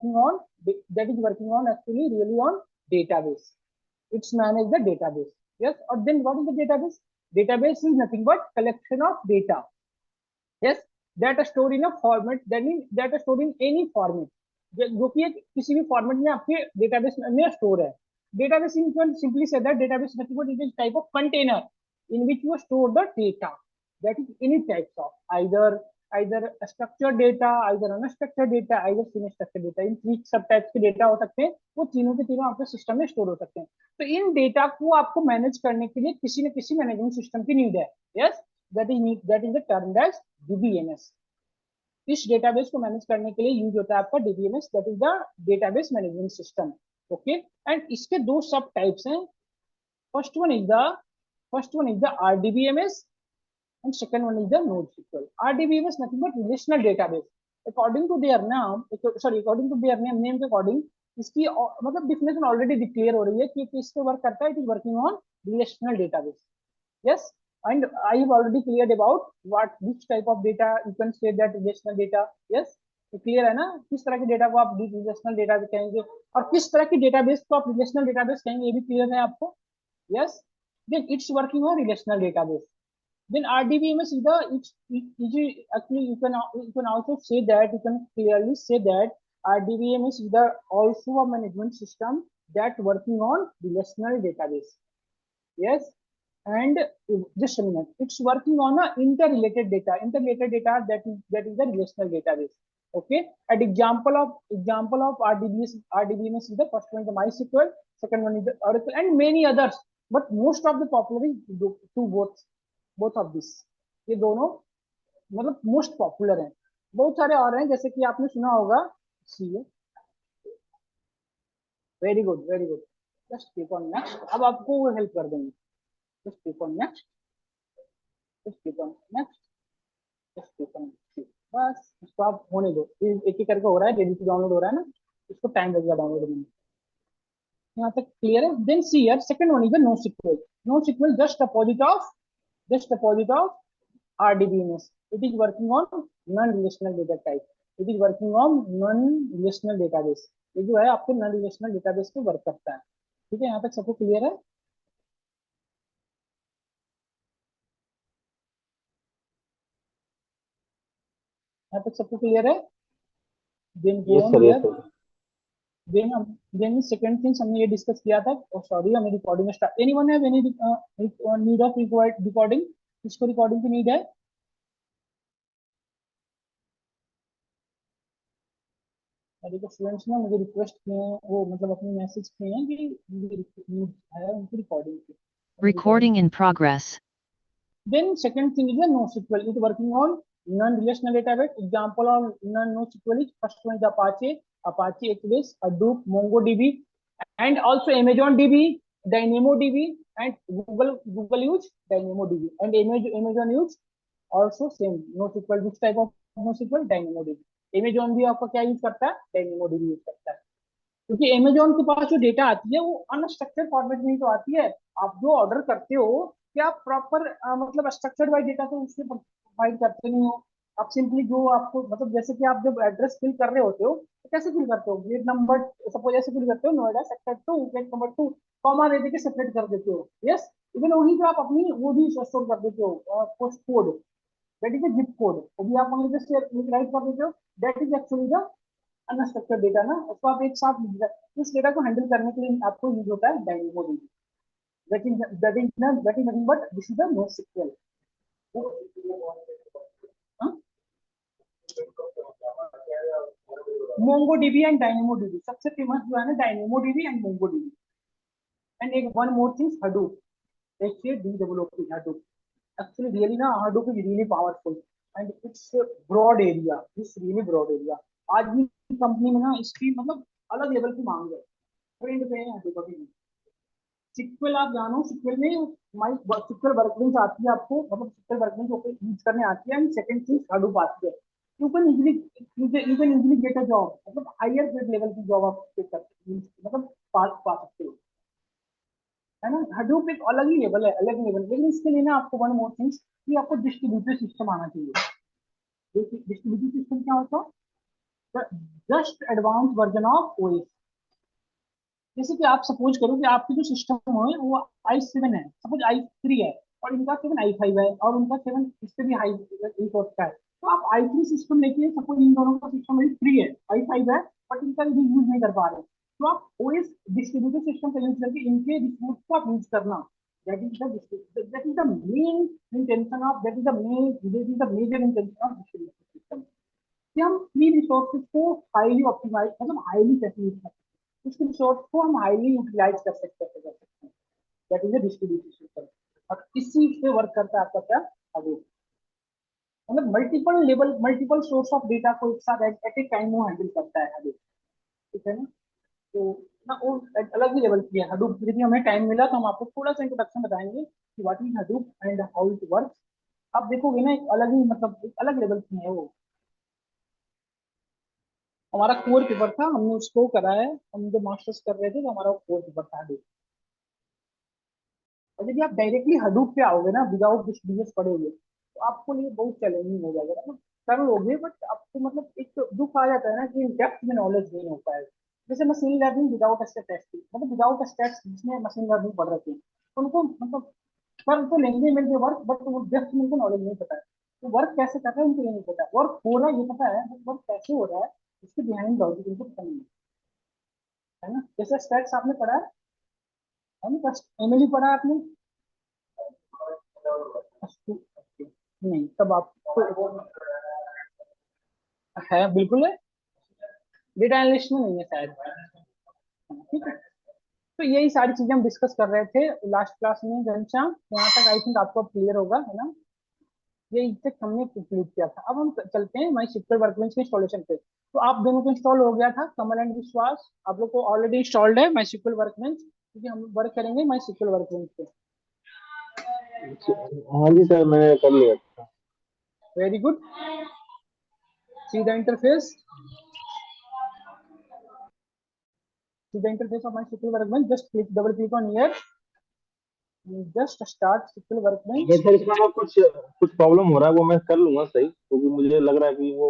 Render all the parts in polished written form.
working on actually really on database. It's managed the database. Yes, or then what is the database? Database is nothing but collection of data. Yes, that are stored in a format, that means that are stored in any format, जो कि एक किसी भी format में आपके database में store है. Database, you can simply say that database is nothing but it is type of container in which you store the data. That is any types of either structured data, either unstructured data, either semi-structured data. In three सब types के data हो सकते हैं, वो तीनों के तीनों आपके सिस्टम में स्टोर हो सकते हैं. तो इन डेटा को आपको मैनेज करने के लिए किसी न किसी मैनेजमेंट सिस्टम की नीड है. Yes, that is the term as DBMS. इस डेटाबेस को मैनेज करने के लिए यूज होता है आपका DBMS, that is the database management system. Okay, and इसके दो सब टाइप्स हैं. First one is the RDBMS and second one is the NoSQL. RDBMS nothing but relational database. According to their name name के according इसकी मतलब definition already declare हो रही है कि किस पे वर्क करता है. It is working on relational database. Yes, and I have already cleared about which type of data you can say that relational data. Yes, तो क्लियर है ना, किस तरह के डेटा को आप रिलेशनल डेटा कहेंगे और किस तरह की डेटाबेस को आप रिलेशनल डेटाबेस कहेंगे, ये भी क्लियर है आपको. Yes, then it's working on relational database. Then RDBMS is actually you can also say that, you can clearly say that RDBMS is also a management system that working on relational database. Yes, and just a minute, it's working on a interrelated data that is the relational database. Okay, an example of RDBMS is the first one is the MySQL, second one is the Oracle, and many others, but most of the popular is both of this. ये दोनों मतलब most popular हैं. बहुत सारे और हैं, जैसे कि आपने सुना होगा CA. Very good. Just click on next. अब आपको वो हेल्प कर देंगे. Just click on next. बस इसको आप होने दो. एक एक करके हो रहा है, रेडी टू डाउनलोड हो रहा है ना, इसको टाइम लगेगा डाउनलोड में. यहाँ तक क्लियर है. Then see here, second one is the NoSQL. Just opposite of RDBMS. It is working on non-relational data type. It is working on non-relational database. ये जो है आपके non-relational database पे वर्क करता है. ठीक है, यहाँ तक सबको क्लियर है. यहाँ तक सबको क्लियर है. Then second things हमने ये डिस्कस किया था. सॉरी, हमें recording start. Anyone have any need of recording? किसको रिकॉर्डिंग की नीड है? देखो स्टूडेंट्स ने मुझे रिक्वेस्ट किए हैं, वो मतलब अपने मैसेज किए हैं कि मुझे नीड है उनकी रिकॉर्डिंग की. Recording in progress. Then second thing is the NoSQL. It working on non-relational database. Example of NoSQL is first one is Apache Express, Hadoop, MongoDB, and also Amazon DB, DynamoDB, and Google use DynamoDB, and Amazon use also same NoSQL. Which type of NoSQL? DynamoDB. Amazon भी आपका क्या use करता है? DynamoDB use करता है. क्योंकि Amazon के पास जो डेटा आती है वो अनस्ट्रक्चर्ड फॉर्मेट में ही तो आती है. आप जो ऑर्डर करते हो क्या प्रॉपर मतलब स्ट्रक्चर्ड वाइज डेटा तो उसमें प्रोवाइड करते नहीं हो. आप सिंपली जो आपको मतलब जैसे कि आप जब एड्रेस फिल कर रहे होते हो तो कैसे फिल करते हो? गेट नंबर सपोज ऐसे फिल करते हो, Noida sector 2 gate number 2 comma दे के सेपरेट कर देते हो. यस, इवन वहीं पे आप अपनी वो भी स्टोर कर देते हो, post code, that is zip code, वो भी आप वहीं पे राइट कर देते हो. That is actually the unstructured data ना, उसको आप एक साथ इस डेटा को हैंडल करने के लिए आपको यूज होता है DynamoDB. That is nothing but this is the NoSQL. MongoDB and DynamoDB सबसे फेमस जो है ना, DynamoDB and MongoDB. And एक one more thing, Hadoop, HADOOP. Hadoop actually really ना, Hadoop is really powerful and it's broad area. It's really broad area. आज भी company में ना इसकी मतलब अलग लेवल की मांग है. ट्रेंड पे है Hadoop अभी. SQL आप जानो, SQL में SQL वर्कबेंच आती है आपको, मतलब SQL वर्कबेंच यूज करने आती है. एंड सेकंड थिंग Hadoop आती है. You can easily get a job, मतलब हायर ग्रेड लेवल की जॉब आप गेट सकते, मतलब पा सकते हो, है ना. Hadoop एक अलग ही लेवल है, अलग लेवल. लेकिन इसके लिए ना आपको वन मोर थिंग्स कि आपको डिस्ट्रीब्यूटेड सिस्टम आना चाहिए. डिस्ट्रीब्यूटेड सिस्टम क्या होता है? Just advance version of OS. जैसे कि आप सपोज करो कि आपके जो सिस्टम है वो i7 है, सपोज i3 है, और इनका 7 i5 है, और उनका 7 इससे भी हाई रिसोर्स का है। तो आप i3 सिस्टम लेके, सपोज इन दोनों का सिस्टम i3 है, i5 है, बट इनका यूज नहीं कर पा रहे, तो आप ओएस डिस्ट्रीब्यूटेड सिस्टम का यूज करके इनके रिसोर्स को आप यूज करना। That is the main intention of, that is the major intention of distributed system, कि हम फ्री रिसोर्सेज को हाईली ऑप्टिमाइज, मतलब हाईली कैसे यूज कर सकते हैं, उस रिसोर्स को हम हाईली यूटिलाइज कर सकते हैं। That is a distributed system. और इसी से वर्क करता है आपका क्या, Hadoop। मतलब multiple level, multiple source of data को एक साथ एट ए टाइम वो हैंडल करता है Hadoop। ठीक है ना। तो ना वो एक अलग ही लेवल की है Hadoop। यदि हमें टाइम मिला तो हम आपको थोड़ा सा इंट्रोडक्शन बताएंगे कि what is Hadoop and how it works. आप देखोगे ना, एक अलग ही, मतलब एक अलग लेवल की है वो। हमारा कोर पेपर था, हमने उसको करा है, हम जब मास्टर्स कर रहे थे तो हमारा कोर पेपर था Hadoop। और यदि आप डायरेक्टली Hadoop पे आओगे ना विदाउट कुछ बिजनेस पढ़े हुए, तो आपको लिए बहुत चैलेंजिंग हो जाएगा। मतलब कर लोगे, बट आपको मतलब एक तो दुख आ जाता है ना कि डेप्थ में नॉलेज नहीं हो पाएगा। जैसे मशीन लर्निंग विदाउट स्टैटिस्टिक्स, मतलब विदाउट स्टैट्स जिसमें मशीन लर्निंग पढ़ रखे हैं, उनको मतलब कर तो लेंगे मिलके वर्क, बट वो डेप्थ में उनको नॉलेज नहीं पता है। तो वर्क कैसे कर रहे हैं उनको ये नहीं पता, वर्क हो रहा है ये पता है, बट वर्क कैसे हो रहा है इसके बिहाइंड लॉजिक उनको पता नहीं है ना। जैसे स्टैट्स आपने पढ़ा है ना, एमएलई पढ़ा है आपने? नहीं, तब आपको है, बिल्कुल है, डेटा एनालिस्ट में नहीं है शायद। ठीक है। तो यही सारी चीजें हम डिस्कस कर रहे थे लास्ट क्लास में घनश्याम, यहाँ तक आई थिंक आपको क्लियर होगा, है ना। यही तक हमने कंप्लीट किया था। अब हम चलते हैं माई सिक्योर वर्कबेंच के इंस्टॉलेशन पे। तो आप दोनों को इंस्टॉल हो गया था, कमल एंड विश्वास, आप लोग को ऑलरेडी इंस्टॉल्ड है माई सिक्योर वर्कबेंच, क्योंकि हम वर्क करेंगे माई सिक्योर वर्कबेंच पे। हाँ जी सर, मैंने कर लिया था। Very good. See the interface, see the interface of my secure workbench, just click, double click on here, just start secure अगर वर्कबेंच। सर इसमें ना कुछ कुछ प्रॉब्लम हो रहा है, वो मैं कर लूंगा सही, क्योंकि मुझे लग रहा है कि वो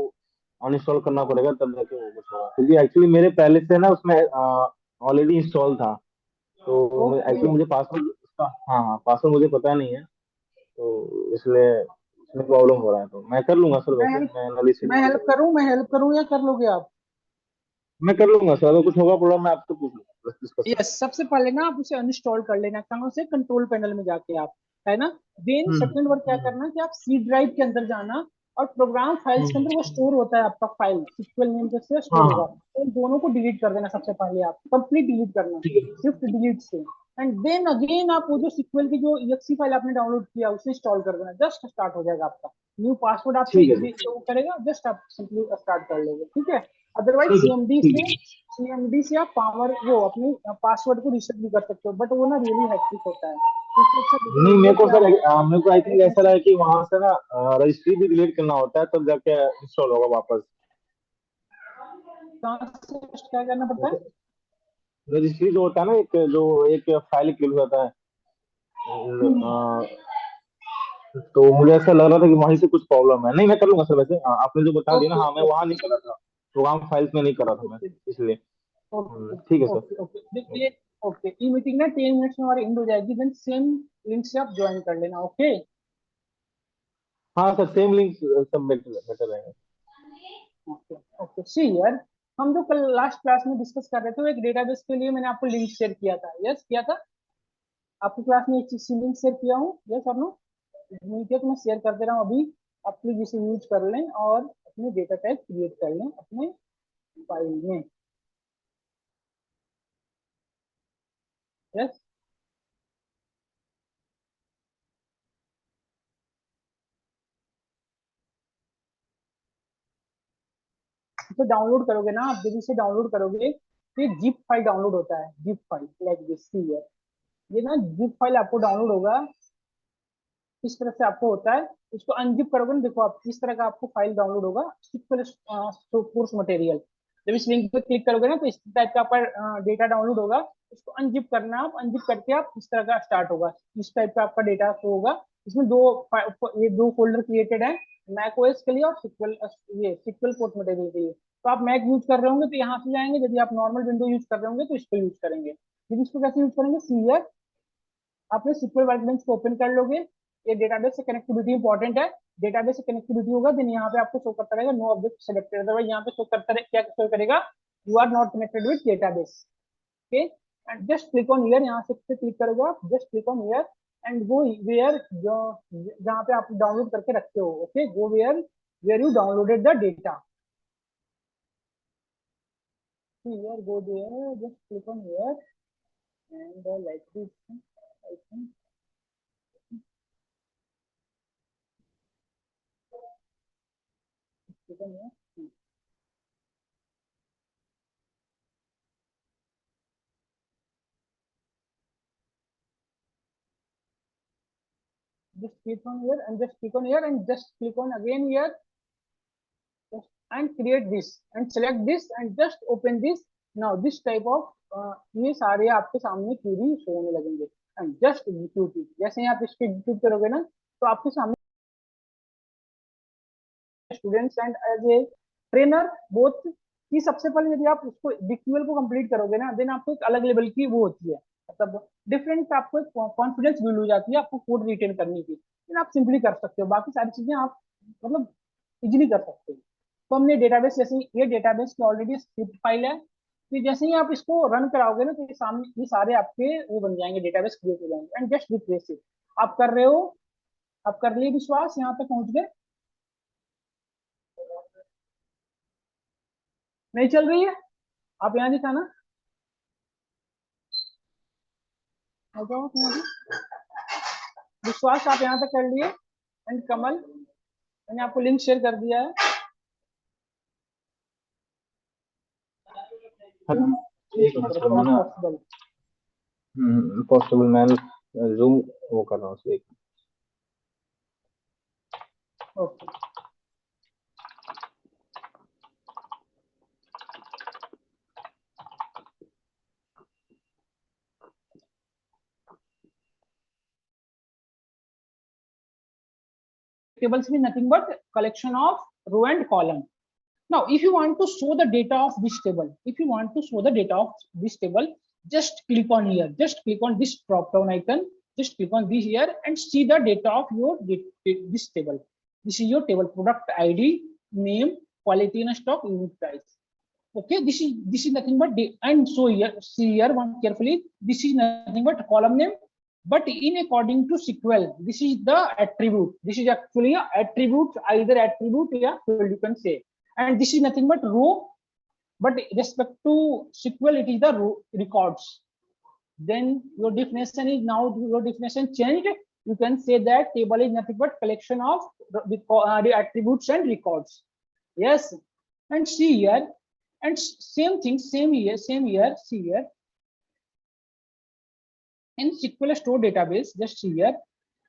अनइंस्टॉल करना पड़ेगा तब जाके वो कुछ होगा, क्योंकि एक्चुअली मेरे पहले से ना उसमें ऑलरेडी इंस्टॉल था। तो ओके, एक्चुअली मुझे पासवर्ड उसका, हाँ हाँ, पासवर्ड मुझे पता नहीं है, तो इसलिए इसमें प्रॉब्लम हो रहा है। तो मैं कर लूंगा सर, मैं वैसे हेल्प मैं एनालिसिस मैं हेल्प करूं, मैं हेल्प करूं या कर लोगे आप? मैं कर लूंगा सर। अगर कुछ होगा प्रॉब्लम मैं आपसे पूछ लूंगा, डिस्कस कर यस, लूंगा। सबसे पहले ना आप उसे अनइंस्टॉल कर लेना, कहाँ से, कंट्रोल पैनल में जाके आप, है ना। देन सेकंड वर्क क्या हम्म करना कि आप सी ड्राइव के अंदर जाना, और प्रोग्राम फाइल्स के अंदर वो हम्म, स्टोर होता है आपका फाइल, सिक्वल नेम के से हाँ स्टोर होगा, हाँ, तो इन दोनों को डिलीट कर देना सबसे पहले, आप कंप्लीट डिलीट करना, ठीक है शिफ्ट डिलीट से। एंड देन अगेन आप वो जो सिक्वल की जो एक्सी फाइल आपने डाउनलोड किया उसे इंस्टॉल कर देना, जस्ट स्टार्ट हो जाएगा आपका। न्यू पासवर्ड आपसे ठीक है वो करेगा, जस्ट आप सिंपली स्टार्ट कर लोगे, ठीक है। अदरवाइज ठीक है ठीक है। सीएमडी से आप पावर वो अपने पासवर्ड को रीसेट भी कर सकते हो, बट वो ना रियली हैक्टिक होता है, तो इससे अच्छा नहीं, मेरे बेटर को कि सर आप मेरे को आई थिंक ऐसा ऐसे रहा है कि वहां से ना रजिस्ट्री भी डिलीट करना होता है, तब जाके इंस्टॉल होगा वापस। कहाँ से क्या करना पड़ता है? रजिस्ट्री जो होता है ना, एक जो एक फाइल क्लिक होता है, हम्म, तो मुझे ऐसा लग रहा था कि वहीं से कुछ प्रॉब्लम है। नहीं, मैं कर लूंगा सर, वैसे आपने जो बता दिया ना, ओके हाँ मैं वहां नहीं कर रहा था, प्रोग्राम फाइल्स में नहीं कर रहा था मैं, ओके इसलिए। ओके ठीक है सर। ओके ओके, देखिए, ओके, ये मीटिंग ना 10 मिनट्स में हमारी एंड हो जाएगी, देन सेम लिंक से आप ज्वाइन कर लेना, ओके। हाँ सर, सेम लिंक सब बेटर बेटर रहेगा। ओके ओके, सी यार, हम जो कल लास्ट क्लास में डिस्कस कर रहे थे, वो एक डेटाबेस के लिए मैंने आपको लिंक शेयर किया था, यस किया था। आपकी क्लास में एक चीज लिंक शेयर किया हूँ, यस और नो? नहीं किया तो मैं शेयर कर दे रहा हूँ अभी। आप प्लीज इसे यूज कर लें और अपने डेटा टाइप क्रिएट कर लें अपने फाइल में, यस। इसे डाउनलोड करोगे ना आप, जब इसे डाउनलोड करोगे तो एक जिप फाइल डाउनलोड होता है, जिप फाइल लाइक दिस, सी है। ये ना जिप फाइल आपको डाउनलोड होगा, इस तरह से आपको होता है। इसको अनजिप करोगे ना, देखो आप इस तरह का आपको फाइल डाउनलोड होगा, सिक्वल कोर्स मटेरियल। जब इस लिंक पे क्लिक करोगे ना तो इस टाइप का आपका डेटा डाउनलोड होगा। इसको अनजिप करना, आप अनजिप करके आप इस तरह का स्टार्ट होगा, इस टाइप का आपका डेटा शो होगा। इसमें ये दो फोल्डर क्रिएटेड है, मैक ओएस के लिए और सिक्वल, ये सिक्वल कोर्स मटेरियल के लिए। तो आप मैक यूज कर रहे होंगे तो यहाँ से जाएंगे, यदि आप नॉर्मल विंडो यूज कर रहे होंगे तो इसको यूज करेंगे। फिर इसको कैसे यूज करेंगे, सी हियर आपने SQL वर्कबेंच को ओपन कर लोगे। ये डेटाबेस से कनेक्टिविटी इंपॉर्टेंट है, डेटाबेस से कनेक्टिविटी होगा देन यहाँ पे आपको शो करता रहेगा नो ऑब्जेक्ट सेलेक्टेड, अदरवाइज यहाँ पे शो करता रहे क्या शो करेगा, you are not connected with database. Okay and just click on here, यहाँ से क्लिक करोगे आप, just click on here and go where, जो जहाँ पे आप डाउनलोड करके रखते हो, okay go where you downloaded the data. Here go there, just click on here and like this I think click on here. Just click on here and just click on here and just click on again here and create this and select this and just open this. Now this type of ये सारे आपके सामने query show होने लगेंगे and just execute it. जैसे ही आप इसको execute करोगे ना तो आपके सामने students and as a trainer both की, सबसे पहले यदि आप उसको DQL को कंप्लीट करोगे ना देन आपको एक अलग लेवल की वो होती है, मतलब डिफरेंट आपको एक कॉन्फिडेंस बिल्ड हो जाती है आपको कोड रिटेन करने की, देन आप सिंपली कर सकते हो, बाकी सारी चीजें आप मतलब इजीली कर सकते हो। तो हमने डेटाबेस, जैसे ये डेटाबेस की ऑलरेडी स्क्रिप्ट फाइल है, तो जैसे ही आप इसको रन कराओगे ना तो ये सामने ये सारे आपके वो बन जाएंगे, डेटाबेस क्रिएट हो जाएंगे एंड जस्ट रिप्लेस इट। आप कर रहे हो, आप कर लिए विश्वास, यहाँ तक पहुंच गए, नहीं चल रही है, आप यहाँ दिखाना आ जाओ तुम अभी। विश्वास आप यहाँ तक कर लिए एंड कमल मैंने आपको लिंक शेयर कर दिया है। एक मिनट सर, मैं पॉसिबल मैं जूम वो कर रहा हूँ एक। Okay tables mean nothing but collection of row and column. Now, if you want to show the data of this table, if you want to show the data of this table, just click on here, just click on this drop down icon, just click on this here and see the data of your this table. This is your table: product ID, name, quality and stock, unit price. Okay, this is nothing but and so here, see here one carefully, this is nothing but column name, but in according to SQL, this is the attribute. This is actually a attribute, either attribute or field you can say, and this is nothing but row, but respect to SQL it is the row records. Then your definition is, now your definition changed, you can say that table is nothing but collection of the attributes and records. Yes, and see here, and same thing, same here, see here in SQL store database, just see here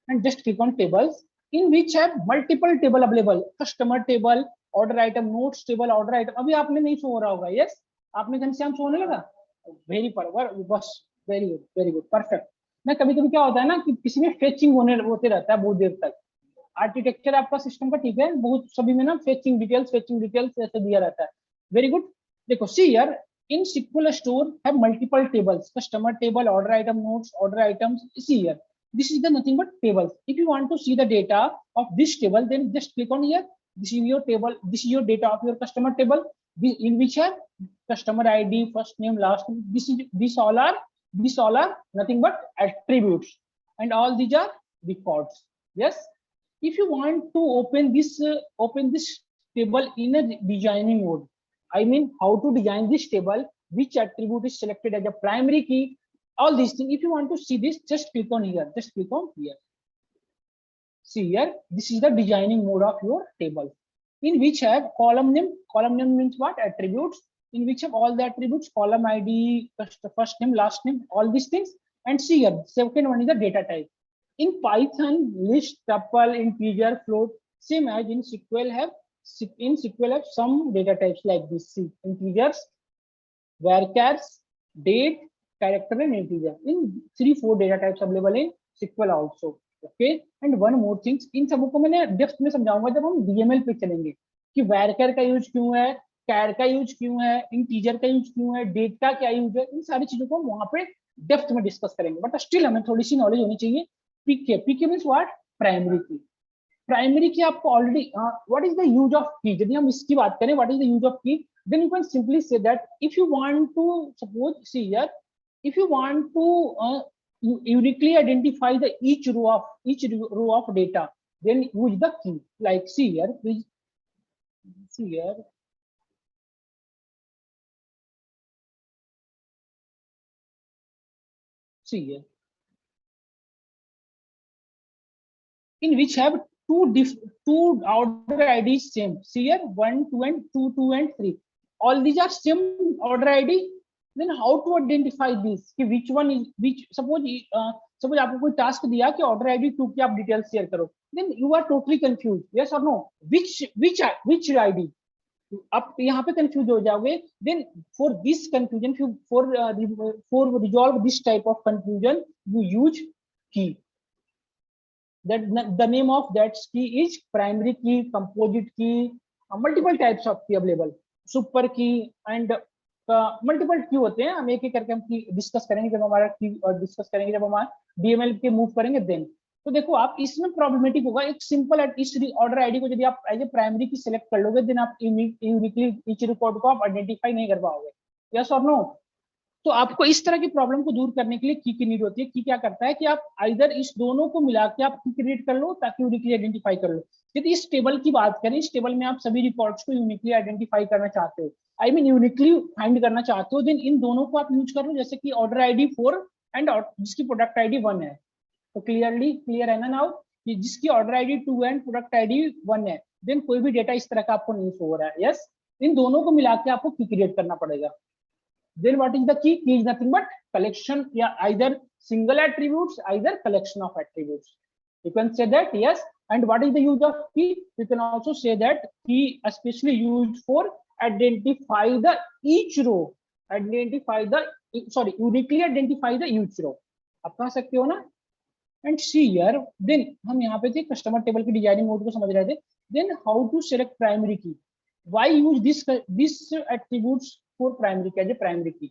and just click on tables in which have multiple table available, customer table, order item, notes table, order item। अभी आपने नहीं show हो रहा होगा, yes आपने Ghanshyam show होने लगा, very बस वेरी गुड परफेक्ट। ना कभी कभी क्या होता है ना कि किसी में फेचिंग होते रहता है बहुत देर तक, आर्किटेक्चर आपका सिस्टम का ठीक है, बहुत सभी में ना फेचिंग डिटेल्स ऐसे दिया रहता है, वेरी गुड। देखो see here in SQL store have multiple tables, customer table, order item, notes, order items. See here, this is the nothing but tables. If you want to see the data of this table, then just click on here. This is your table, this is your data of your customer table, in which are customer ID, first name, last name. These all are nothing but attributes, and all these are records. Yes, if you want to open this table in a designing mode, I mean how to design this table, which attribute is selected as a primary key, all these things. If you want to see this, just click on here, just click on here. See here, this is the designing mode of your table, in which have column name means what, attributes, in which have all the attributes, column ID, first name, last name, all these things. And see here, second one is the data type. In Python, list, tuple, integer, float, same as in SQL have some data types like this. See, integers, varchars, date, character and integer. In 3-4 data types available in SQL also. Okay, and one more thing, इन सबों को मैंने depth में समझाऊंगा जब हम DML पे चलेंगे कि varchar का यूज क्यों है, कैर का यूज क्यों है, इंटीजर का यूज क्यों है, डेट का क्या यूज है, इन सारी चीजों को हम वहां पे डेप्थ में डिस्कस करेंगे, बट स्टिल हमें थोड़ी सी नॉलेज होनी चाहिए। पीके, पीके मीन्स व्हाट, प्राइमरी की। प्राइमरी की आपको already, what is the use of की, यदि हम इसकी बात करें what is the use of की, then you can simply say that if you want to, suppose, see here, if you want to uniquely identify the each row of data, then use the key. Like see here, please see here, see here, in which have two order IDs same. See here, 1 2 and 2 2 and 3, all these are same order ID. Then how to identify this कि which one is which, suppose आपको कोई task दिया कि order ID 2 की आप details share करो, then you are totally confused, yes or no, which ID, आप यहाँ पे कंफ्यूज हो जाओगे। then for this confusion, for resolve this type of confusion, you use key. That the name of that key is primary key, composite key, multiple types of key available, super key and multiple Q होते हैं। हम एक एक करके हम discuss करेंगे जब हमारा डिस्कस करेंगे, जब हमारा डीएमएल के मूव करेंगे देन। तो देखो आप इसमें प्रॉब्लमेटिक होगा, एक सिंपल इस ऑर्डर आईडी को यदि आप एज ए प्राइमरी की सिलेक्ट कर लोगे, देन आप यूनिकली ईच रिकॉर्ड को आप आइडेंटिफाई नहीं कर पाओगे, यस और नो। तो आपको इस तरह की प्रॉब्लम को दूर करने के लिए की नीड होती है। की क्या करता है कि आप आइदर इस दोनों को मिला के आप की क्रिएट कर लो ताकि यूनिकली आइडेंटिफाई कर लो। यदि इस टेबल की बात करें, इस टेबल में आप सभी रिकॉर्ड्स को यूनिकली आइडेंटिफाई करना चाहते हो, आई मीन यूनिकली फाइंड करना चाहते हो, देन इन दोनों को आप यूज कर लो, जैसे कि ऑर्डर आईडी 4 एंड जिसकी प्रोडक्ट आईडी 1 है। तो क्लियर है ना नाउ कि जिसकी order ID 2 and product ID 1 है, देन कोई भी डेटा इस तरह का आपको नहीं शो हो रहा है, यस। इन दोनों को मिला के आपको की क्रिएट करना पड़ेगा। Then what is the key? Key is nothing but collection, yeah, either single attributes, either collection of attributes. You can say that, yes. And what is the use of key? You can also say that key especially used for identify the each row, uniquely identify the each row. आप कह सकते हो ना। And see here, then हम यहाँ पे थे customer table की डिजाइनिंग मोड को समझ रहे थे। Then how to select primary key? Why use this attributes for primary key as a primary key?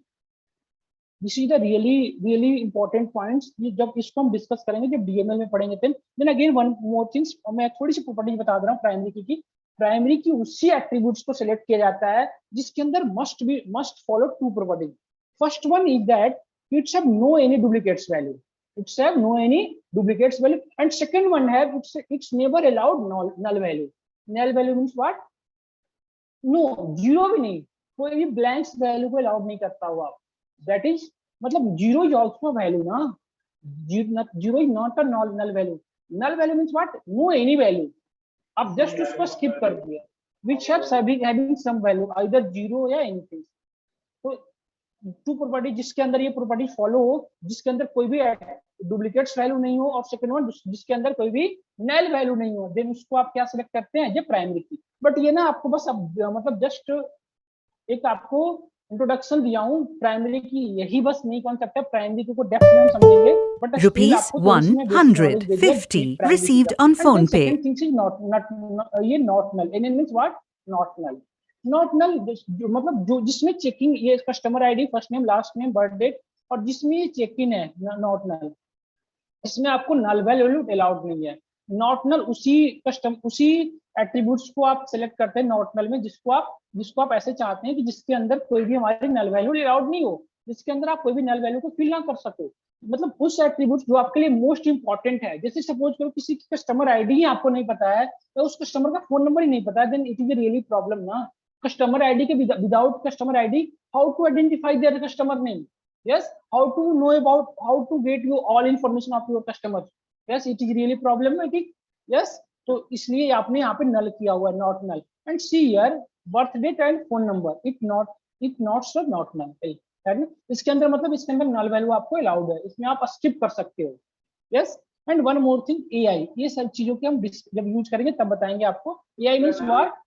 This is the really important points। जब इसको हम डिस्कस करेंगे, जब डीएमएल में पढ़ेंगे, then again one more things, मैं थोड़ी सी प्रॉपर्टी बता दे रहा हूँ प्राइमरी की। प्राइमरी की उसी एट्रीब्यूट्स को सिलेक्ट किया जाता है जिसके अंदर must follow two property. First one is that it's have no any duplicates value, it's have no any duplicates value. And second one है it's never allowed null value. Null value means what? No, zero भी नहीं, कोई भी blanks value को allowed नहीं करता हुआ। That is मतलब जीरो इज ऑल्सो वैल्यू ना, zero is not a null value. Null value means what? No any value, आप जस्ट उसको स्किप कर दिए, which having some value either zero या एनीथिंग। तो टू प्रॉपर्टी जिसके अंदर ये प्रॉपर्टी फॉलो हो, जिसके अंदर कोई भी डुप्लीकेट्स वैल्यू नहीं हो, और सेकंड वन जिसके अंदर कोई भी नल वैल्यू नहीं हो, देन उसको आप क्या सिलेक्ट करते हैं? जो प्राइमरी की। बट ये ना आपको बस मतलब जस्ट एक आपको इंट्रोडक्शन दिया हूँ प्राइमरी की, यही बस नहीं कॉन्सेप्ट है। प्राइमरी को डेप्थ में हम समझेंगे, but Rupees 150 received on phone pay. Second thing is ये not null. N means what? Not null. Not null मतलब जो जिसमें चेकिंग, ये customer ID, first name, last name, birth date, और जिसमें ये चेकिंग है नॉट नल, इसमें आपको नल वैल्यू अलाउड नहीं है। नॉट नल उसी एट्रीब्यूट्स को आप सिलेक्ट करते हैं नॉट नल में जिसको आप ऐसे चाहते हैं कि जिसके अंदर कोई भी हमारी नल वैल्यू अलाउड नहीं हो, जिसके अंदर आप कोई भी नल वैल्यू को फिल ना कर सको। मतलब उस एट्रीब्यूट्स जो आपके लिए मोस्ट इंपॉर्टेंट है। जैसे सपोज करो किसी की कस्टमर आईडी ही आपको नहीं पता है, तो उस कस्टमर का फोन नंबर ही नहीं पता है, then it is a really problem ना। कस्टमर आईडी के without customer ID, how to identify their customer name? Yes, how to know about, how to get you all information of your customers? Yes, it is really problematic. Yes, तो इसलिए आपने यहाँ पे null किया हुआ है, not null. And see here, birth date and phone number, it not so not null है ना। इसके अंदर मतलब इसके अंदर null value आपको allowed है, इसमें आप skip कर सकते हो। Yes, and one more thing, AI, ये सब चीजों के हम जब यूज करेंगे तब बताएंगे आपको। AI means what?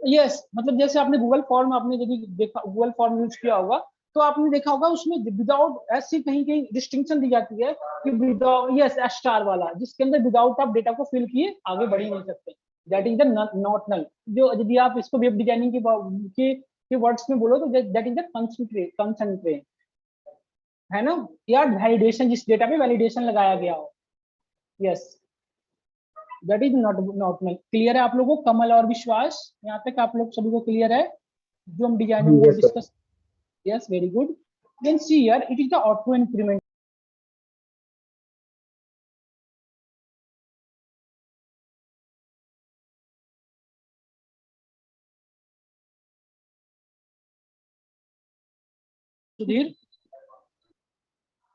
यस, मतलब जैसे आपने गूगल फॉर्म, आपने यदि देखा गूगल फॉर्म यूज किया होगा, तो आपने देखा होगा उसमें विदाउट ऐसी कहीं कहीं डिस्टिंक्शन दी जाती है कि विदाउट, यस, एस स्टार वाला, जिसके अंदर विदाउट आप डेटा को फिल किए आगे बढ़ ही नहीं सकते, that is the not null. जो यदि आप इसको वेब डिजाइनिंग के वर्ड्स में बोलो तो दैट इज द कंसंट्रेट, है ना, या वैलिडेशन, जिस डेटा पे वैलिडेशन लगाया गया हो, yes, that is not null. Clear है आप लोगों को, कमल और विश्वास, यहाँ तक आप लोग सभी को क्लियर है जो हम designing Yes, sir. Discuss? Yes, very good. Then see here, it is the auto increment. Sudhir,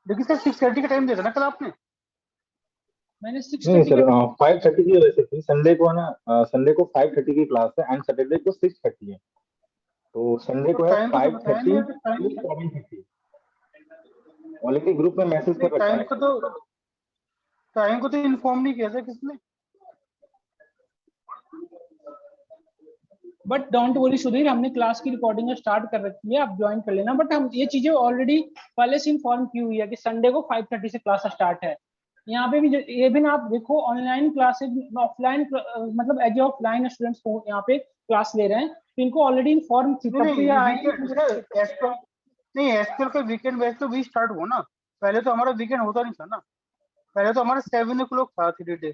देखिए सर 6:30 का टाइम दिया था ना कल आपने? मैंने नहीं 6:30 सर, का 5:30 की वजह से थी। संडे को है ना, संडे को 5:30 की क्लास है एंड सैटरडे को 6:30 है। तो संडे को है टाइम को तो बताया नहीं 5:30 है, टाइम to 7:30। ऑलरेडी ग्रुप में मैसेज कर रखा है। टाइम को तो इन्फॉर्म नहीं किया था किसने। बट डोंट वरी सुधीर, हमने क्लास की रिकॉर्डिंग स्टार्ट कर रखी है, आप ज्वाइन कर लेना। बट हम ये चीजें ऑलरेडी पहले से इन्फॉर्म की हुई है कि संडे को 5:30 से क्लास स्टार्ट है। यहाँ पे भी ये भी ना आप देखो, ऑनलाइन क्लासेज, ऑफलाइन मतलब एज ऑफलाइन स्टूडेंट्स को यहाँ पे क्लास ले रहे हैं, तो इनको ऑलरेडी इन्फॉर्म थी, तब तो ये आए। नहीं एसक्यूएल का वीकेंड बैच तो भी स्टार्ट हुआ ना, पहले तो हमारा वीकेंड होता नहीं था ना, पहले तो हमारा 7 o'clock था 3 डे।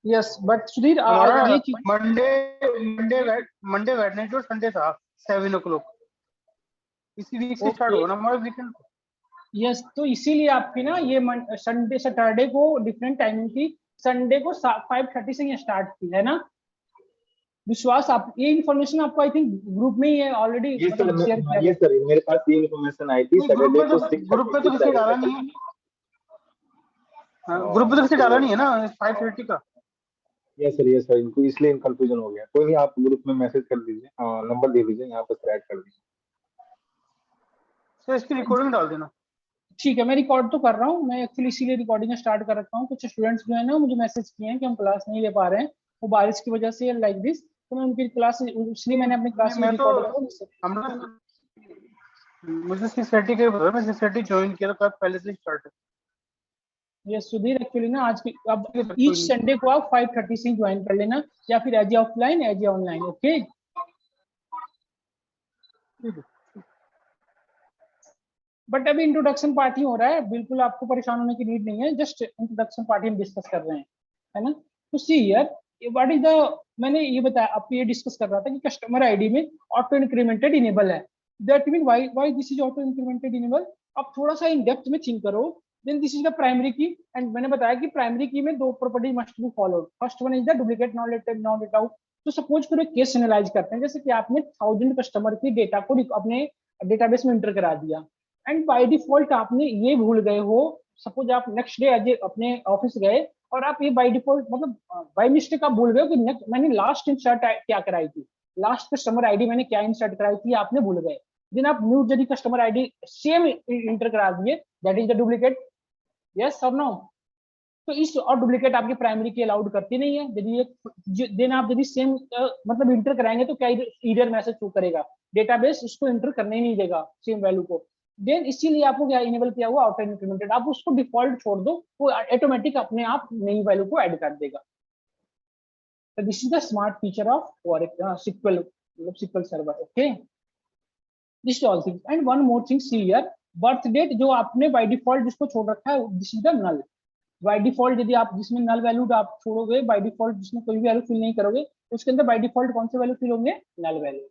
यस, बट सुधीर हमारा ये चीज मंडे वेडनेसडे और संडे था 7 o'clock, इसी वीक से स्टार्ट हुआ ना हमारा वीकेंड। यस, तो इसीलिए आपकी ना ये संडे सैटरडे को डिफरेंट टाइमिंग थी, संडे को 5:30 से ये स्टार्ट थी, है ना विश्वास? आप ये इन्फॉर्मेशन आपको आई थिंक ग्रुप में ही है ऑलरेडी ये मतलब शेयर किया ये सर मेरे पास ये इन्फॉर्मेशन आई थी। सैटरडे को 6:30 ग्रुप पे तो किसी डाला नहीं है, ग्रुप पे तो किसी डाला नहीं है ना 5:30 का। यस सर, इनको इसलिए कंफ्यूजन हो गया। कोई नहीं, आप ग्रुप में मैसेज कर दीजिए, नंबर दे दीजिए, यहाँ पर ऐड कर दीजिए। सर इसकी रिकॉर्डिंग डाल देना। ठीक है, मैं रिकॉर्ड तो कर रहा हूँ, मैं एक्चुअली इसीलिए रिकॉर्डिंग स्टार्ट कर रखा हूँ। कुछ स्टूडेंट्स जो है ना मुझे मैसेज किए हैं कि हम क्लास नहीं ले पा रहे हैं, वो बारिश की वजह से लाइक दिस, तो मैं उनकी क्लास, इसलिए मैंने अपनी क्लास में रिकॉर्ड मुझे 6:30 का पता, मैं 6:30 ज्वाइन किया था, पहले से स्टार्ट है। ये सुधीर एक्चुअली ना आज की, अब ईच संडे को आप 5:30 से ज्वाइन कर लेना, या फिर as a offline as a online, okay. But अभी इंट्रोडक्शन पार्ट ही हो रहा है, बिल्कुल आपको परेशान होने की नीड नहीं है, जस्ट इंट्रोडक्शन पार्ट ही हम डिस्कस कर रहे हैं, है ना। तो see here, what is the, मैंने ये बताया आपको, ये डिस्कस कर रहा था कि कस्टमर आईडी में ऑटो इंक्रीमेंटेड इनेबल है। That mean why this is auto incremented enable. आप थोड़ा सा इन डेप्थ में थिंक करो। Then this is the primary key, and मैंने बताया कि प्राइमरी की में 2 property must be followed. First one is the duplicate not allowed. तो सपोज करो केस एनालाइज करते हैं, जैसे कि आपने 1000 कस्टमर की डेटा को अपने डेटाबेस में एंटर करा दिया, एंड बाय डिफॉल्ट आपने ये भूल गए हो, सपोज आप नेक्स्ट डे एज अपने ऑफिस गए और आप ये बाय डिफॉल्ट मतलब बाय मिस्टेक आप भूल गए कि मैंने लास्ट इंसर्ट क्या कराई थी, लास्ट कस्टमर आईडी मैंने क्या इंसर्ट कराई थी, आपने भूल गए। देन आप न्यू यदि कस्टमर आईडी सेम इंटर करा दिए, that is the duplicate, yes और नो। तो इस और डुप्लीकेट आपकी प्राइमरी की अलाउड करती नहीं है। यदि देन आप यदि सेम मतलब इंटर कराएंगे तो क्या एरर मैसेज शो करेगा, डेटाबेस उसको इंटर करने ही नहीं देगा सेम वैल्यू को। देन इसीलिए आपको क्या इनेबल किया हुआ ऑटो इंक्रीमेंटेड, आप उसको डिफॉल्ट छोड़ दो, वो ऑटोमेटिक अपने आप नई वैल्यू को ऐड कर देगा। तो this is the smart feature of SQL, मतलब SQL server, okay. This all things, and one more thing see here, birth date जो आपने बाय डिफॉल्ट जिसको छोड़ रखा है, this is the null. By default यदि आप जिसमें नल वैल्यू आप छोड़ोगे, बाय डिफॉल्ट जिसमें कोई भी वैल्यू फिल नहीं करोगे, उसके अंदर बाय डिफॉल्ट कौन से वैल्यू फिल होंगे, null value.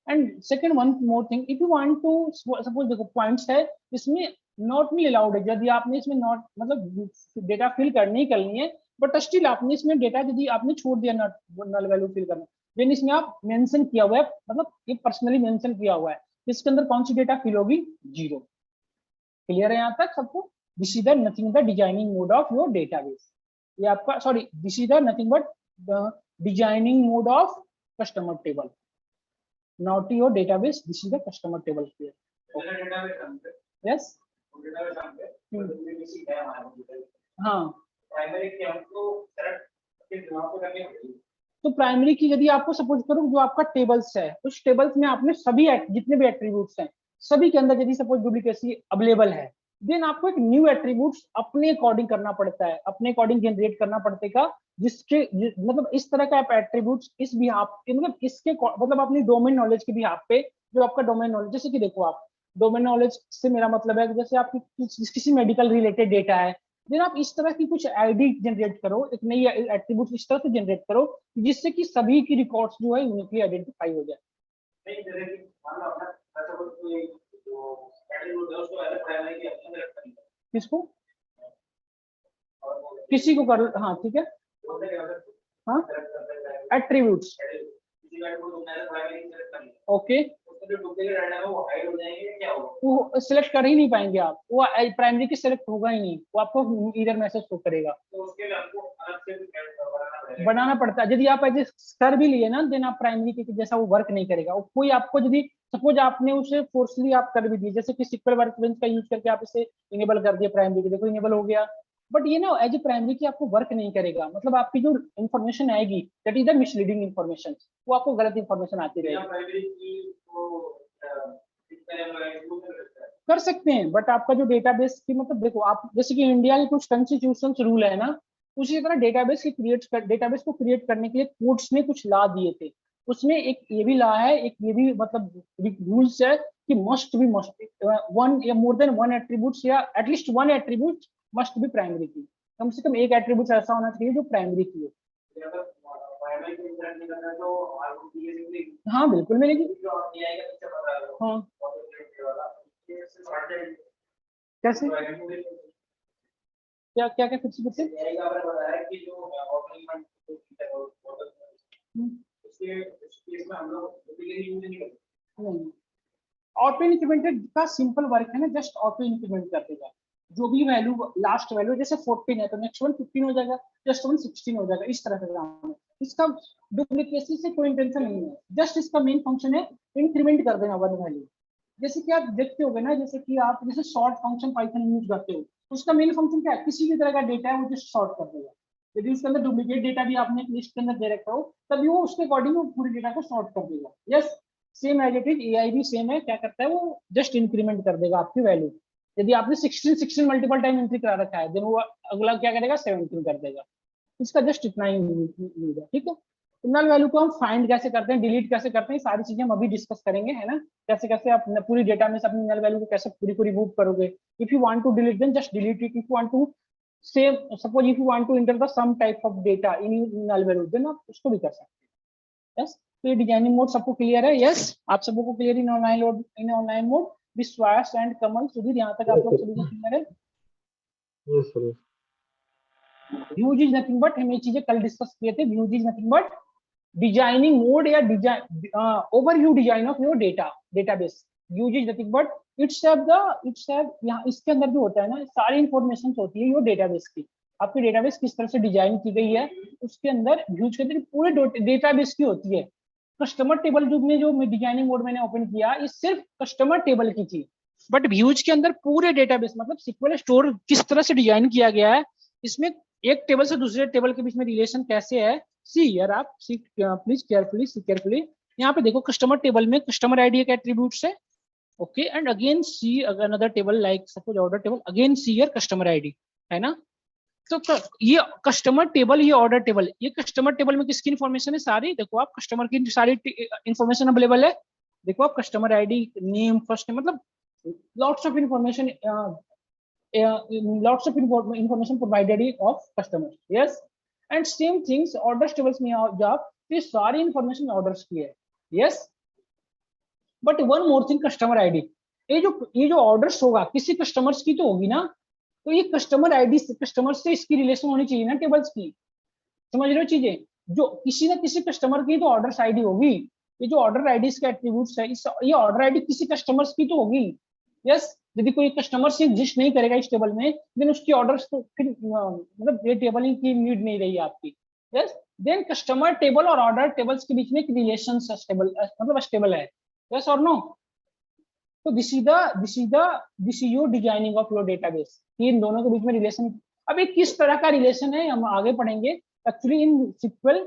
And second one more thing, if you want to suppose देखो पॉइंट्स है इसमें नॉट नहीं अलाउड है, यदि आपने इसमें नॉट मतलब डेटा फिल करनी ही करनी है, बट स्टिल आपने इसमें डेटा यदि आपने छोड़ दिया नल वैल्यू फिल करना, देन इसमें आप मेंशन किया हुआ है, मतलब ये पर्सनली मेंशन किया हुआ है, इसके अंदर कौन सी डेटा फिल होगी, 0। क्लियर है यहाँ तक सबको? This is the nothing the designing mode of your database. ये आपका sorry, this is the nothing but the designing mode of customer table, not your database, this is the customer table here, okay. Yes, हाँ, तो primary की यदि आपको suppose करो जो आपका टेबल्स है, उस टेबल्स में आपने सभी जितने भी एट्रीब्यूट्स हैं सभी के अंदर यदि सपोज डुप्लीकेसी अवेलेबल है, देन आपको एक न्यू एट्रीब्यूट्स अपने अकॉर्डिंग करना पड़ता है, अपने अकॉर्डिंग जनरेट करना पड़ेगा, मतलब इस तरह का एट्रीब्यूट्स इस बिहाफ मतलब इसके मतलब अपनी डोमेन नॉलेज के बिहाफ पे, जो आपका डोमेन नॉलेज, जैसे कि देखो आप डोमेन नॉलेज से मेरा मतलब है जैसे आपकी किसी मेडिकल रिलेटेड डेटा है, देन आप इस तरह की कुछ आईडी जनरेट करो, एक नई एट्रीब्यूट इस तरह से जनरेट करो जिससे कि सभी की रिकॉर्ड्स जो है यूनिकली आइडेंटिफाई हो जाए। किसको, किसी को कर, हाँ ठीक है, हाँ एट्रीब्यूट्स, ओके, वो सिलेक्ट कर ही नहीं पाएंगे आप, वो प्राइमरी की सिलेक्ट होगा ही नहीं, वो आपको इधर मैसेज शो करेगा, बनाना पड़ता है। यदि आप ऐसे कर भी लिए ना, देन आप प्राइमरी के जैसा वो वर्क नहीं करेगा, वो कोई आपको यदि सपोज आपने उसे फोर्सली आप कर भी दिए, जैसे कि सिक्वल वर्कबेंच का यूज करके आप इसे इनेबल कर दिए प्राइमरी के, देखो इनेबल हो गया, बट ये ना एज ए प्राइमरी की आपको वर्क नहीं करेगा, मतलब आपकी जो इन्फॉर्मेशन आएगी that is the misleading information, वो आपको गलत इन्फॉर्मेशन आती रहेगी। कर सकते हैं, बट आपका जो डेटाबेस की मतलब देखो आप, जैसे कि इंडिया के कुछ कॉन्स्टिट्यूशन रूल है ना, उसी तरह डेटाबेस को क्रिएट करने के लिए कोर्ट्स ने कुछ लॉ दिए थे, उसमें एक ये भी लॉ है, एक ये भी मतलब रूल्स है कि मस्ट वन या मोर देन वन एट्रीब्यूट्स या at least one attribute must be primary की, कम से कम एक एट्रीब्यूट ऐसा होना चाहिए जो प्राइमरी की हो। हाँ बिल्कुल मिलेगी, हाँ कैसे, क्या क्या क्या फिर से ऑटो इंक्रीमेंटेड का सिंपल वर्क है ना, जस्ट ऑटो इंक्रीमेंट कर देगा, जो भी वैल्यू लास्ट वैल्यू जैसे 14 है तो नेक्स्ट वन 15 हो जाएगा, जस्ट वन 16 हो जाएगा, इस तरह से काम है इसका, डुप्लीकेसी से कोई इंटेंशन नहीं है, जस्ट इसका मेन फंक्शन है इंक्रीमेंट कर देना वन वैल्यू। जैसे कि आप देखते होगे ना, जैसे कि आप जैसे शॉर्ट फंक्शन पाइथन यूज करते हो, उसका मेन फंक्शन क्या है, किसी भी तरह का डेटा है वो जस्ट शॉर्ट कर देगा, यदि उसके अंदर डुप्लीकेट डेटा भी आपने एक लिस्ट के अंदर दे रखा हो तभी वो उसके अकॉर्डिंग वो पूरे डेटा को शॉर्ट कर देगा। Yes, same as it is AI भी सेम है, क्या करता है वो जस्ट इंक्रीमेंट कर देगा आपकी वैल्यू, यदि आपने 16 मल्टीपल टाइम एंट्री करा रखा है, देन वो अगला क्या करेगा 17 कर देगा, इसका जस्ट इतना ही यूज है, ठीक है। नल वैल्यू को हम फाइंड कैसे करते हैं, डिलीट कैसे करते हैं, सारी चीजें हम अभी डिस्कस करेंगे, है ना, कैसे कैसे आप पूरी डेटा में से अपनी नल वैल्यू को कैसे पूरी को रिमूव करोगे। If you want to delete then just delete it, if you want to save, suppose if you want to enter the some type of data in null value, then आप उसको भी कर सकते हैं। यस, तो ये designing mode सबको clear है, यस आप सबको clear in online mode, Vishwas and Kamal Sudhir, यहाँ तक आप लोग सभी को क्लियर है। Yes sir, views is nothing but, हम ये चीजें कल डिस्कस किए थे, views is nothing but designing mode या design overview design of your database. Views is nothing but it's यहाँ इसके अंदर जो होता है ना, सारी इंफॉर्मेशन होती है योर डेटाबेस की, आपकी डेटाबेस किस तरह से डिजाइन की गई है, उसके अंदर व्यूज के अंदर पूरे डेटाबेस की होती है। कस्टमर टेबल जो डिजाइनिंग मोड मैंने ओपन किया, ये सिर्फ कस्टमर टेबल की थी, बट व्यूज के अंदर पूरे डेटाबेस मतलब सिक्वल स्टोर किस तरह से डिजाइन किया गया है, इसमें एक टेबल से दूसरे टेबल के बीच में रिलेशन कैसे है। सी यार आप सी प्लीज केयरफुली यहाँ पे देखो, कस्टमर टेबल में कस्टमर आईडी एक एट्रीब्यूट्स है, okay, and again see another table like suppose order table, again see your customer ID, है ना। तो ये कस्टमर टेबल, ये ऑर्डर टेबल, ये कस्टमर टेबल में किसकी इन्फॉर्मेशन है, सारी देखो आप कस्टमर की सारी इन्फॉर्मेशन अवेलेबल है, देखो आप customer ID, name, first name, मतलब lots of information, lots of information provided of customers, yes, and same things orders tables में जब ये सारी information orders की है, yes, but one more thing, customer ID, ये जो orders होगा किसी customers की तो होगी ना, तो ये customer ID से customer से इसकी relation होनी चाहिए ना टेबल्स की, समझ रहे हो चीजें, जो किसी ना किसी कस्टमर की तो ऑर्डर आईडी होगी, ये जो ऑर्डर आईडी के एट्रीब्यूट्स है, ये ऑर्डर आईडी किसी कस्टमर्स की तो होगी, यस। यदि कोई कस्टमर से एग्जिस्ट नहीं करेगा इस टेबल में, देन उसकी ऑर्डर्स तो फिर मतलब ये टेबल की नीड नहीं रही आपकी, यस। देन कस्टमर टेबल और ऑर्डर टेबल्स के बीच में एक रिलेशन मतलब स्टेबल है, यस और नो। तो this is your designing of your database, इन दोनों के बीच में रिलेशन। अब ये किस तरह का रिलेशन है हम आगे पढ़ेंगे। Actually in SQL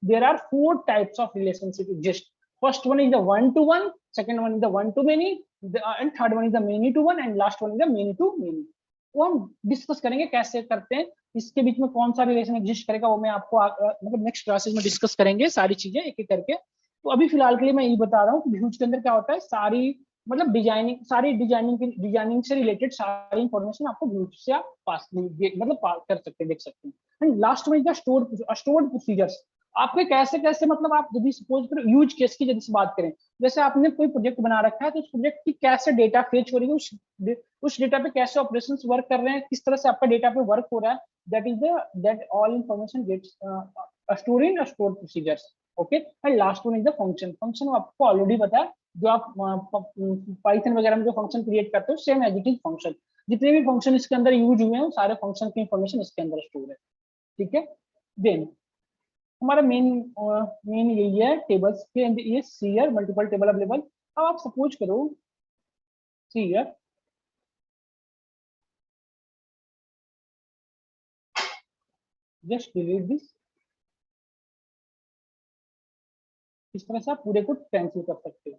there are 4 types of relationship exist. First one is the one to one, second one is the one to many, and third one is the many to one and last one is the many to many. वो हम discuss करेंगे कैसे करते हैं, इसके बीच में कौन सा रिलेशन एग्जिस्ट करेगा, वो मैं आपको मतलब नेक्स्ट क्लासेस में डिस्कस करेंगे सारी चीजें एक एक करके। तो अभी फिलहाल के लिए मैं यही बता रहा हूँ कि व्यूज के अंदर क्या होता है, सारी मतलब डिजाइनिंग से रिलेटेड सारी इंफॉर्मेशन आपको व्यूज से आप मतलब पास कर सकते हैं, देख सकते हैं। एंड लास्ट में स्टोर्ड प्रोसीजर्स, आपके कैसे कैसे मतलब आप यदि सपोज करो यूज केस की यदि बात करें, जैसे आपने कोई प्रोजेक्ट बना रखा है तो उस प्रोजेक्ट की कैसे डेटा फेच हो रही है, उस डेटा पे कैसे ऑपरेशंस वर्क कर रहे हैं, किस तरह से आपका डेटा पे वर्क हो रहा है, that all information gets store in store procedures. Okay, and last one is the function. Function आपको ऑलरेडी पता है, जो आप पाइथन वगैरह में जो फंक्शन क्रिएट करते हो same as it is function, जितने भी फंक्शन इसके अंदर यूज हुए हैं सारे फंक्शन की इंफॉर्मेशन इसके अंदर स्टोर है। ठीक है, देन हमारा मेन यही है टेबल्स के अंदर, ये सीयर मल्टीपल टेबल अवेलेबल। अब आप सपोज करो सीयर जस्ट डिलीट दिस, इस तरह से आप पूरे को कैंसिल कर सकते हो।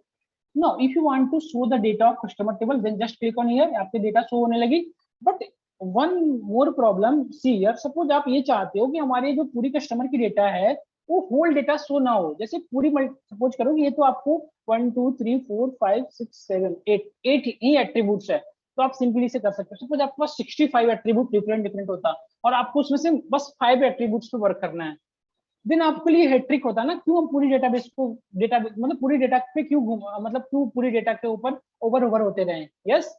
No if you want to show the data of customer table then just click on here, आपके डेटा शो होने लगी। But one more problem see here, suppose आप ये चाहते हो कि हमारे जो पूरी कस्टमर की डेटा है वो होल डेटा शो ना हो, जैसे पूरी सपोज करो कि ये तो आपको 1 2 3 4 5 6 7 8 ही एट्रीब्यूट्स है, तो आप सिंपली से कर सकते हो। सपोज आपके पास 65 एट्रीब्यूट डिफरेंट डिफरेंट होता और आपको उसमें से बस 5 एट्रीब्यूट्स पे वर्क करना है, देन आपके लिए हैट्रिक होता ना, क्यों हम पूरी डेटाबेस को मतलब पूरी डेटा पे क्यों मतलब क्यों पूरी डेटा के ऊपर ओवर होते रहे। यस,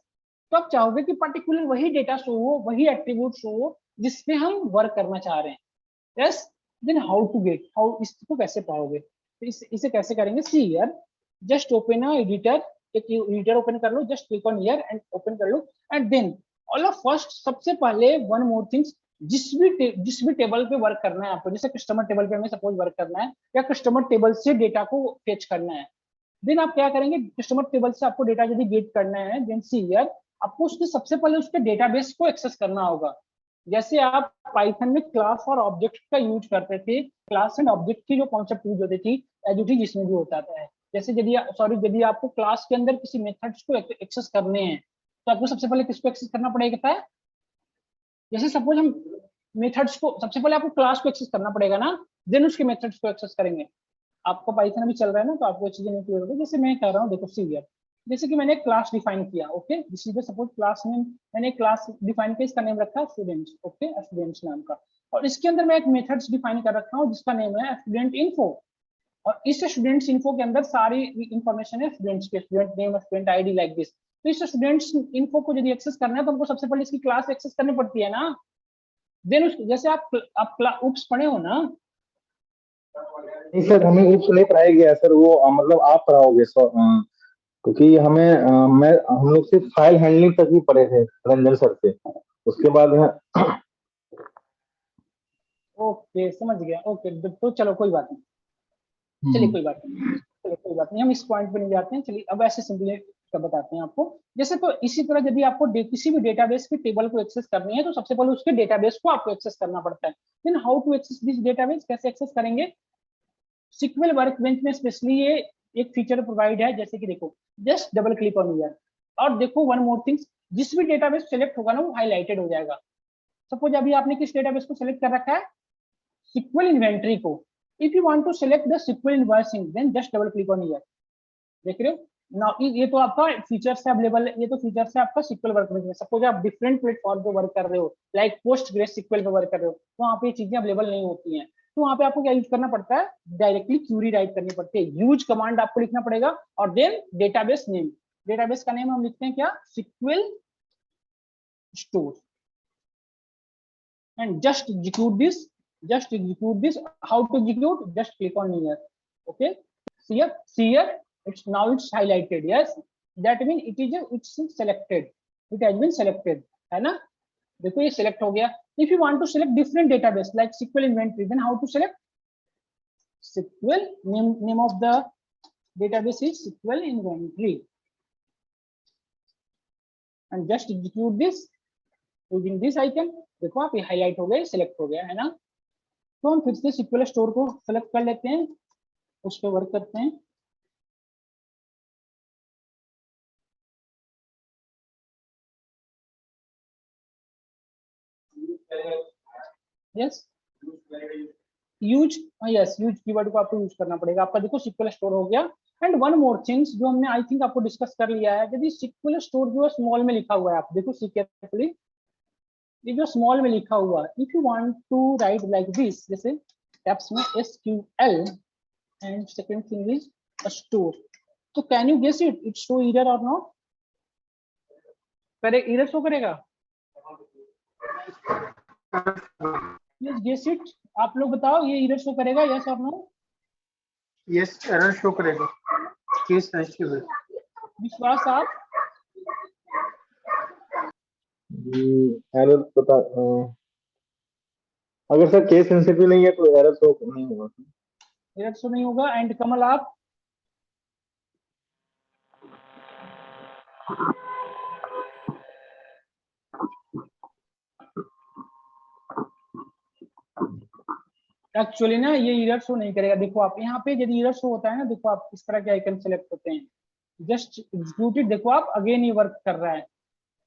तो आप चाहोगे कि पर्टिकुलर वही डेटा शो हो, वही एट्रीब्यूट शो हो जिसपे हम वर्क करना चाह रहे हैं। यस, देन हाउ इसको कैसे पाओगे, तो इसे कैसे करेंगे, see here just open a editor, एक एडिटर ओपन कर लो, just click on here and open कर लो। And then all of first सबसे पहले वन मोर थिंग्स, जिस भी टेबल पे वर्क करना है आपको, जैसे कस्टमर टेबल पे हमें सपोज वर्क करना है या कस्टमर टेबल से डेटा को फेच करना है, देन आप क्या करेंगे, कस्टमर टेबल से आपको डेटा यदि गेट करना है देन सी हियर आपको उसके सबसे पहले उसके डेटाबेस को एक्सेस करना होगा। जैसे आप पाइथन में क्लास और ऑब्जेक्ट का यूज करते थे, क्लास एंड ऑब्जेक्ट की जो कॉन्सेप्ट यूज होती थी एज जिसमें भी होता है, जैसे यदि आपको क्लास के अंदर किसी मेथड्स को एक्सेस करने हैं तो आपको सबसे पहले किसको एक्सेस करना पड़ेगा, जैसे सपोज हम मेथड्स को सबसे पहले आपको क्लास को एक्सेस करना पड़ेगा ना, देन उसके मेथड्स को एक्सेस करेंगे। आपको पाइथन अभी चल रहा है ना, तो आपको चीजें नहीं क्लियर होगी। जैसे मैं कह रहा हूँ, देखो सी हियर, जैसे कि मैंने क्लास डिफाइन किया, okay, this is the suppose class में मैंने क्लास डिफाइन किया, इसका नेम रखा स्टूडेंट्स, ओके, स्टूडेंट्स नाम का, और इसके अंदर मैं एक मेथड्स डिफाइन कर रखा हूँ जिसका नेम है स्टूडेंट इन्फो, और इस स्टूडेंट्स इन्फो के अंदर सारी इंफॉर्मेशन है स्टूडेंट्स के, student name, student ID, like this. तो इस स्टूडेंट्स इन्फो को यदि एक्सेस करना है तो हमको सबसे पहले इसकी क्लास एक्सेस करनी पड़ती है ना, देन उस जैसे आप उप्स पढ़े हो ना, नहीं सर, हमें उप्स नहीं पढ़ाया गया सर, वो मतलब आप पढ़ाओगे क्योंकि हम लोग सिर्फ फाइल हैंडलिंग तक ही पढ़े थे रंजन सर से, उसके बाद ओके समझ गया, ओके, तो चलो कोई बात नहीं, चलिए कोई बात नहीं, चलिए कोई बात नहीं, हम इस पॉइंट पे नहीं जाते हैं। चलिए अब ऐसे सिंपली का बताते हैं आपको। जैसे तो इसी तरह यदि आपको किसी भी डेटाबेस के टेबल को एक्सेस करनी है तो सबसे पहले उसके डेटाबेस को आपको एक्सेस करना पड़ता है। Then how to access this database, कैसे एक्सेस करेंगे, सिक्वल वर्कबेंच में स्पेशली ये एक फीचर प्रोवाइड है, जैसे कि देखो just double click on here, और देखो वन मोर थिंग्स, जिस भी डेटाबेस सेलेक्ट होगा ना वो हाईलाइटेड हो जाएगा। सपोज अभी आपने किस डेटाबेस को सिलेक्ट कर रखा है, सिक्वल इन्वेंट्री को। If you want to select the SQL invoicing then just double click on here, देख रहे हो ना, ये तो आपका फीचर से अवेलेबल है, ये तो फीचर से आपका सिक्वल वर्कबेंच में। सपोज आप डिफरेंट प्लेटफॉर्म पे वर्क कर रहे हो, लाइक पोस्ट ग्रेस सिक्वल पे वर्क कर रहे हो, तो वहाँ पे ये चीजें अवेलेबल नहीं होती हैं, तो वहाँ पे आपको क्या यूज करना पड़ता है, डायरेक्टली क्यूरी राइट करनी पड़ती है, यूज कमांड आपको लिखना पड़ेगा, और देन डेटाबेस नेम, डेटाबेस का नेम हम लिखते हैं क्या, SQL store, and just execute this, how to execute, just click on here, okay, see here it's highlighted, yes, that means it's selected, it has been selected, है ना, देखो ये select हो गया। if you want to select different database like SQL inventory then how to select, SQL name of the database is SQL inventory, and just execute this using this icon, देखो आप ये highlight हो गए, select हो गया, है ना। तो हम फिर से SQL स्टोर को select कर लेते हैं, उस पर वर्क करते हैं। Yes use, yes use keyword को आपको यूज करना पड़ेगा। आपका देखो सिक्वल स्टोर हो गया। एंड वन मोर थिंग्स जो हमने आई थिंक आपको डिस्कस कर लिया है, यदि सिक्वल स्टोर जो है स्मॉल में लिखा हुआ है, आप देखो सी केयरफुली, ये जो स्मॉल में लिखा हुआ, if you want to write like this, जैसे टैब्स में SQL and second thing is a store, तो can you guess it, it show error और नॉट? करे एरर शो करेगा? यस गेस इट, आप लोग बताओ, ये एरर शो करेगा यस और नो? यस एरर शो करेगा, केस सेंसिटिव है। विश्वास आप? एरर पता अगर सर केस सेंसिटिव नहीं है तो एरर शो नहीं होगा। एरर शो नहीं होगा। एंड कमल आप? एक्चुअली ना ये एरर शो नहीं करेगा। देखो आप यहाँ पे यदि एरर शो होता है ना, देखो आप इस तरह के आइकन सेलेक्ट होते हैं, जस्ट एग्जीक्यूट, देखो आप अगेन ये वर्क कर रहा है।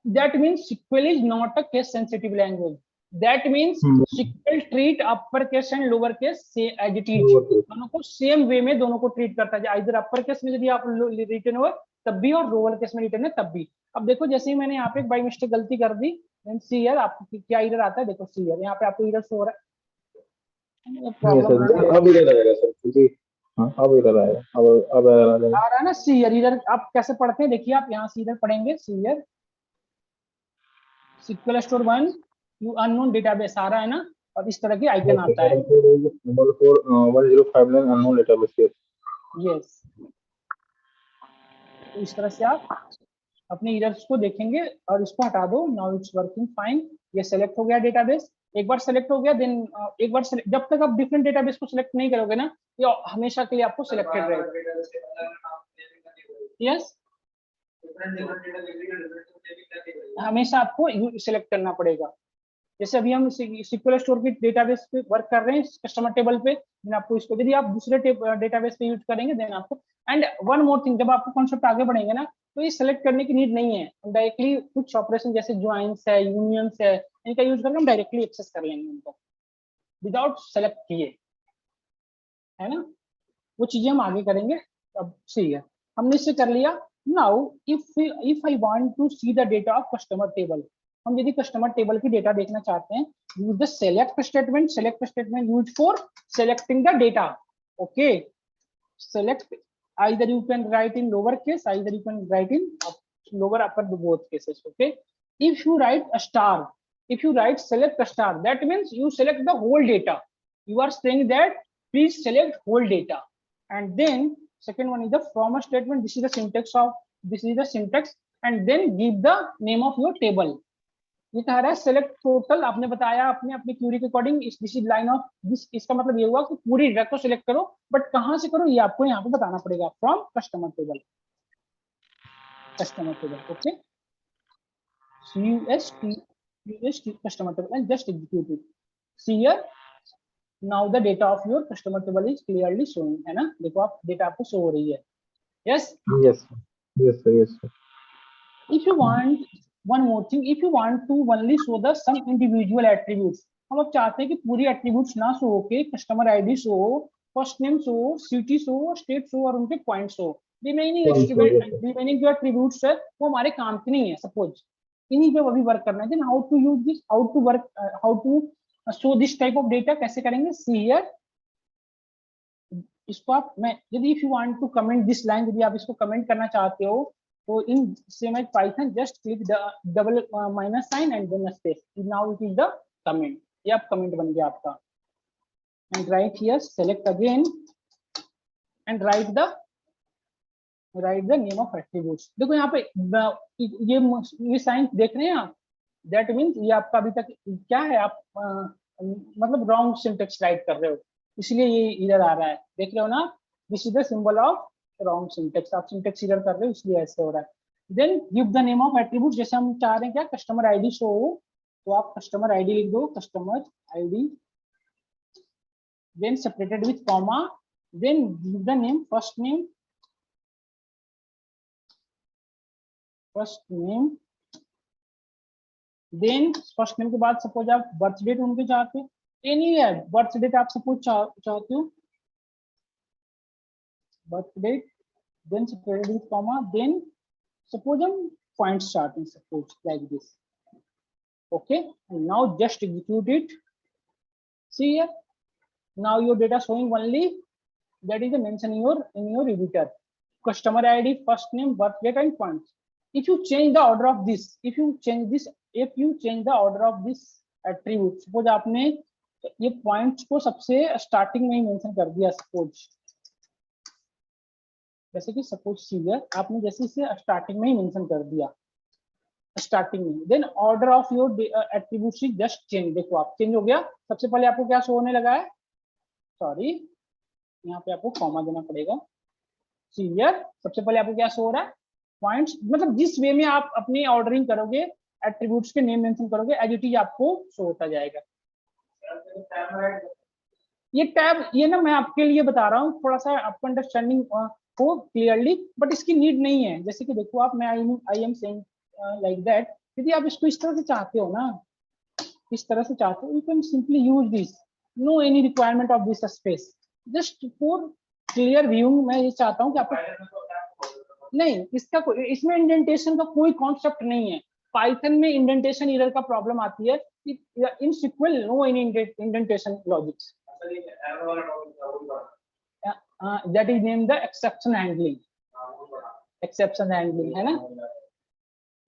That means SQL is not a case sensitive language. That means SQL treat upper case and lower case as it is, दोनों को सेम वे में दोनों को ट्रीट करता है। इधर अपर केस में यदि आप रिटर्न हो तब भी, और लोअर केस में रिटर्न है तब भी। अब देखो जैसे ही मैंने यहाँ पे बाई मिस्टेक गलती कर दी, सी ईयर आपको क्या एरर आता है, देखो सी ईयर यहाँ पे आपको एरर शो हो रहा है। प्रॉब्लम अब इधर आएगा सर, क्योंकि हाँ अब इधर आएगा, अब एरर आ जाएगा। आ रहा है ना सी ईयर। इधर आप कैसे पढ़ते हैं, देखिए आप यहाँ सी ईयर पढ़ेंगे, see here SQL store 1 you unknown database आ रहा है ना, और इस तरह की आइकन आता है। 1059 अननोन डेटाबेस। यस, तो इस तरह से आप अपने एरर्स को देखेंगे और इसको हटा दो। Now it's working fine. ये सेलेक्ट हो गया डेटाबेस। एक बार सेलेक्ट हो गया, देन एक बार जब तक आप डिफरेंट डेटाबेस को सेलेक्ट नहीं करोगे ना, ये हमेशा के लिए आपको सिलेक्टेड रहेगा। यस, हमेशा आपको सिलेक्ट करना पड़ेगा। जैसे अभी हम SQL स्टोर की डेटाबेस पे वर्क कर रहे हैं, कस्टमर टेबल पे, देन आपको इसको, यदि आप दूसरे डेटाबेस पे यूज करेंगे देन आपको। एंड वन मोर थिंग, जब आपको कॉन्सेप्ट आगे बढ़ेंगे ना, तो ये सेलेक्ट करने की नीड नहीं है। डायरेक्टली कुछ ऑपरेशन जैसे ज्वाइंस है, यूनियंस है, इनका यूज करके हम डायरेक्टली एक्सेस कर लेंगे उनको विदाउट सेलेक्ट किए, है ना। वो चीजें हम आगे करेंगे। अब सही है, हमने इससे कर लिया। Now if I want to see the data of customer table, हम यदि कस्टमर टेबल की डेटा देखना चाहते हैं, use the select statement. Select statement use for selecting the data. Okay, select, either you can write in lower case, either you can write in lower upper, both cases. Okay, if you write a star, if you write select a star, that means you select the whole data. You are saying that please select whole data. And then second one is the from a statement. This is the syntax of, this is the syntax, and then give the name of your table. ये कह रहा है select total, आपने बताया अपने अपने Curie के according, this line of this, इसका मतलब ये हुआ कि पूरी डाटा को सिलेक्ट करो, बट कहां से करो ये आपको यहाँ पे बताना पड़ेगा। From customer table, customer table. Okay, CUST customer table and just execute it. See here, now the data of your customer table is clearly showing, है ना। देखो आप डेटा आपको शो हो रही है। Yes yes yes sir, yes sir. if you want one more thing, if you want to only show the some individual attributes, हम अब चाहते हैं कि पूरी एट्रीब्यूट्स ना शो होके customer ID show, first name show, city show, state show और उनके पॉइंट शो। रिमेनिंग जो एट्रीब्यूट्स है वो हमारे काम की नहीं है। सपोज इन्हीं पे अभी वर्क करना है। Then how to use this, how to work, how to show this type of data, कैसे करेंगे। सी हियर, इसको आप, मैं यदि if you want to comment this line, यदि आप इसको कमेंट करना चाहते हो, तो in same as Python just click the double minus sign and then space, now it is the comment. ये आप कमेंट बन गया आपका। And right here select again and right the name of attributes. देखो यहाँ पे ये साइन देख रहे हैं आप, दैट मीन्स ये आपका अभी तक क्या है, आप मतलब रॉन्ग सिंटेक्स राइट कर रहे हो, इसलिए ये इधर आ रहा है। देख रहे हो ना, this is the symbol of wrong syntax, आप सिंटेक्स इधर कर रहे हो इसलिए ऐसे हो रहा है। Then give the name of attribute, जैसे हम चाह रहे हैं क्या, कस्टमर आईडी शो हो, तो आप कस्टमर आईडी लिख दो, customer ID, then separated with comma, then give the name, first name, then first name के बाद सपोज आप बर्थ डेट उनके चाहते, एनी है, बर्थ डेट आप सपोज चाहते हो, birth date, then separated with comma, then suppose I'm point starting, suppose like this. Okay, and now just execute it. See here, now your data showing only that is the mention in your editor, customer id, first name, birth date and points. If you change the order of this, if you change the order of this attribute, suppose आपने ये points को सबसे starting में ही mention कर दिया, suppose जैसे कि suppose सीरियर आपने जैसे इसे स्टार्टिंग में ही मेंशन कर दिया, स्टार्टिंग में, then order of your attributes is just change. देखो आप चेंज हो गया, सबसे पहले आपको क्या शो होने लगा है, सॉरी यहाँ पे आपको कॉमा देना पड़ेगा, सीरियर सबसे पहले आपको क्या शो हो रहा है, पॉइंट्स, मतलब जिस वे में आप अपनी ऑर्डरिंग करोगे, एट्रीब्यूट्स के नेम मेंशन करोगे, एज इट इज आपको शो होता जाएगा। ये टैब, ये ना मैं आपके लिए बता रहा हूँ, थोड़ा सा आपको अंडरस्टैंडिंग हो क्लियरली, बट इसकी नीड नहीं है। जैसे कि देखो आप, मैं I am saying like that, यदि आप इसको इस तरह से चाहते हो ना, इस तरह से चाहते हो, you can simply use this, no any requirement of this space, just for clear viewing. मैं ये चाहता हूँ कि आपको नहीं, इसका इसमें इंडेंटेशन का कोई कॉन्सेप्ट नहीं है। पाइथन में इंडेंटेशन एरर का प्रॉब्लम आती है, in sequel no any indentation logics, that is named the exception handling, exception handling है ना,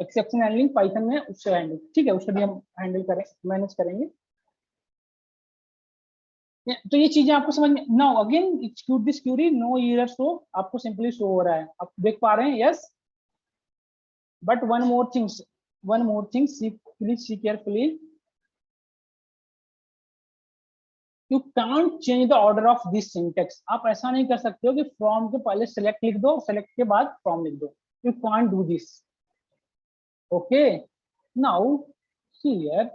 exception handling पाइथन में उससे हैंडल, ठीक है, उससे भी हम हैंडल करें, मैनेज करेंगे। तो ये चीजें आपको समझ में, now again execute this query, no error show, आपको सिंपली शो हो रहा है, आप देख पा रहे हैं, yes. But one more thing, please see carefully, you can't change the order of this syntax. आप ऐसा नहीं कर सकते हो कि फ्रॉम के पहले सेलेक्ट लिख दो, सेलेक्ट के बाद फ्रॉम लिख दो, you can't do this. Okay, now here,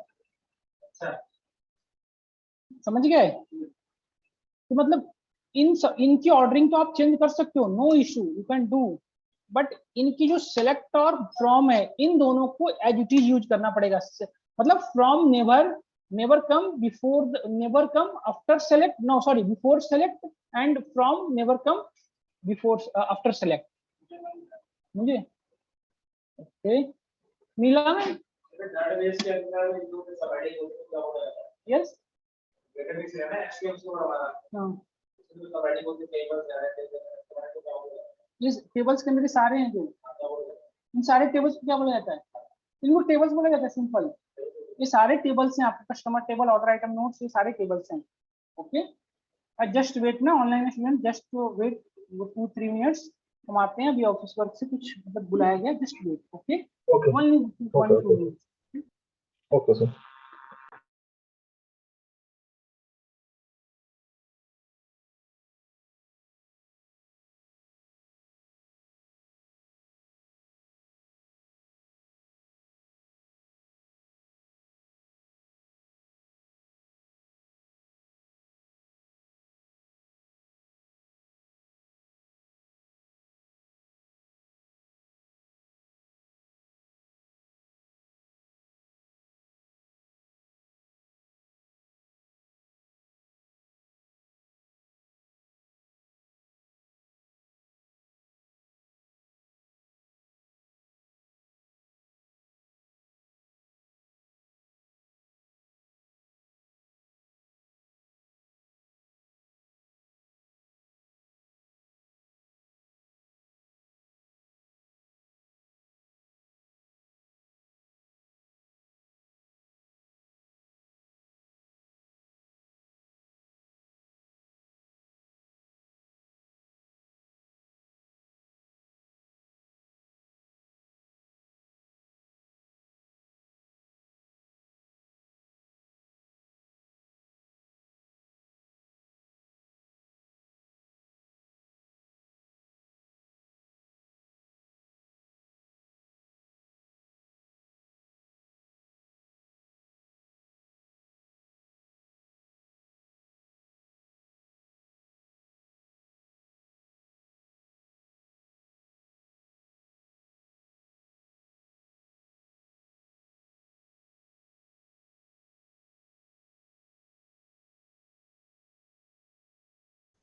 समझ गए? तो मतलब इनकी ऑर्डरिंग तो आप चेंज कर सकते हो, no issue, you can do, but इनकी जो सेलेक्ट और फ्रॉम है, इन दोनों को एज इट इज यूज करना पड़ेगा। मतलब from never come before never come after select, no sorry, before select, and from never come before after select, मुझे ओके मिला है, यस ये टेबल्स के अंदर सारे हैं जो, इन सारे टेबल्स को क्या बोला जाता है, इनको टेबल्स बोला जाता है, सिंपल, ये सारे टेबल्स हैं आपके, customer table, order item notes, ये सारे टेबल्स हैं। ओके, जस्ट वेट ना, online student, just wait 2-3 minutes, हम आते हैं अभी ऑफिस वर्क से, कुछ मतलब बुलाया गया, just wait. Okay, only 1-2 minutes. Okay sir.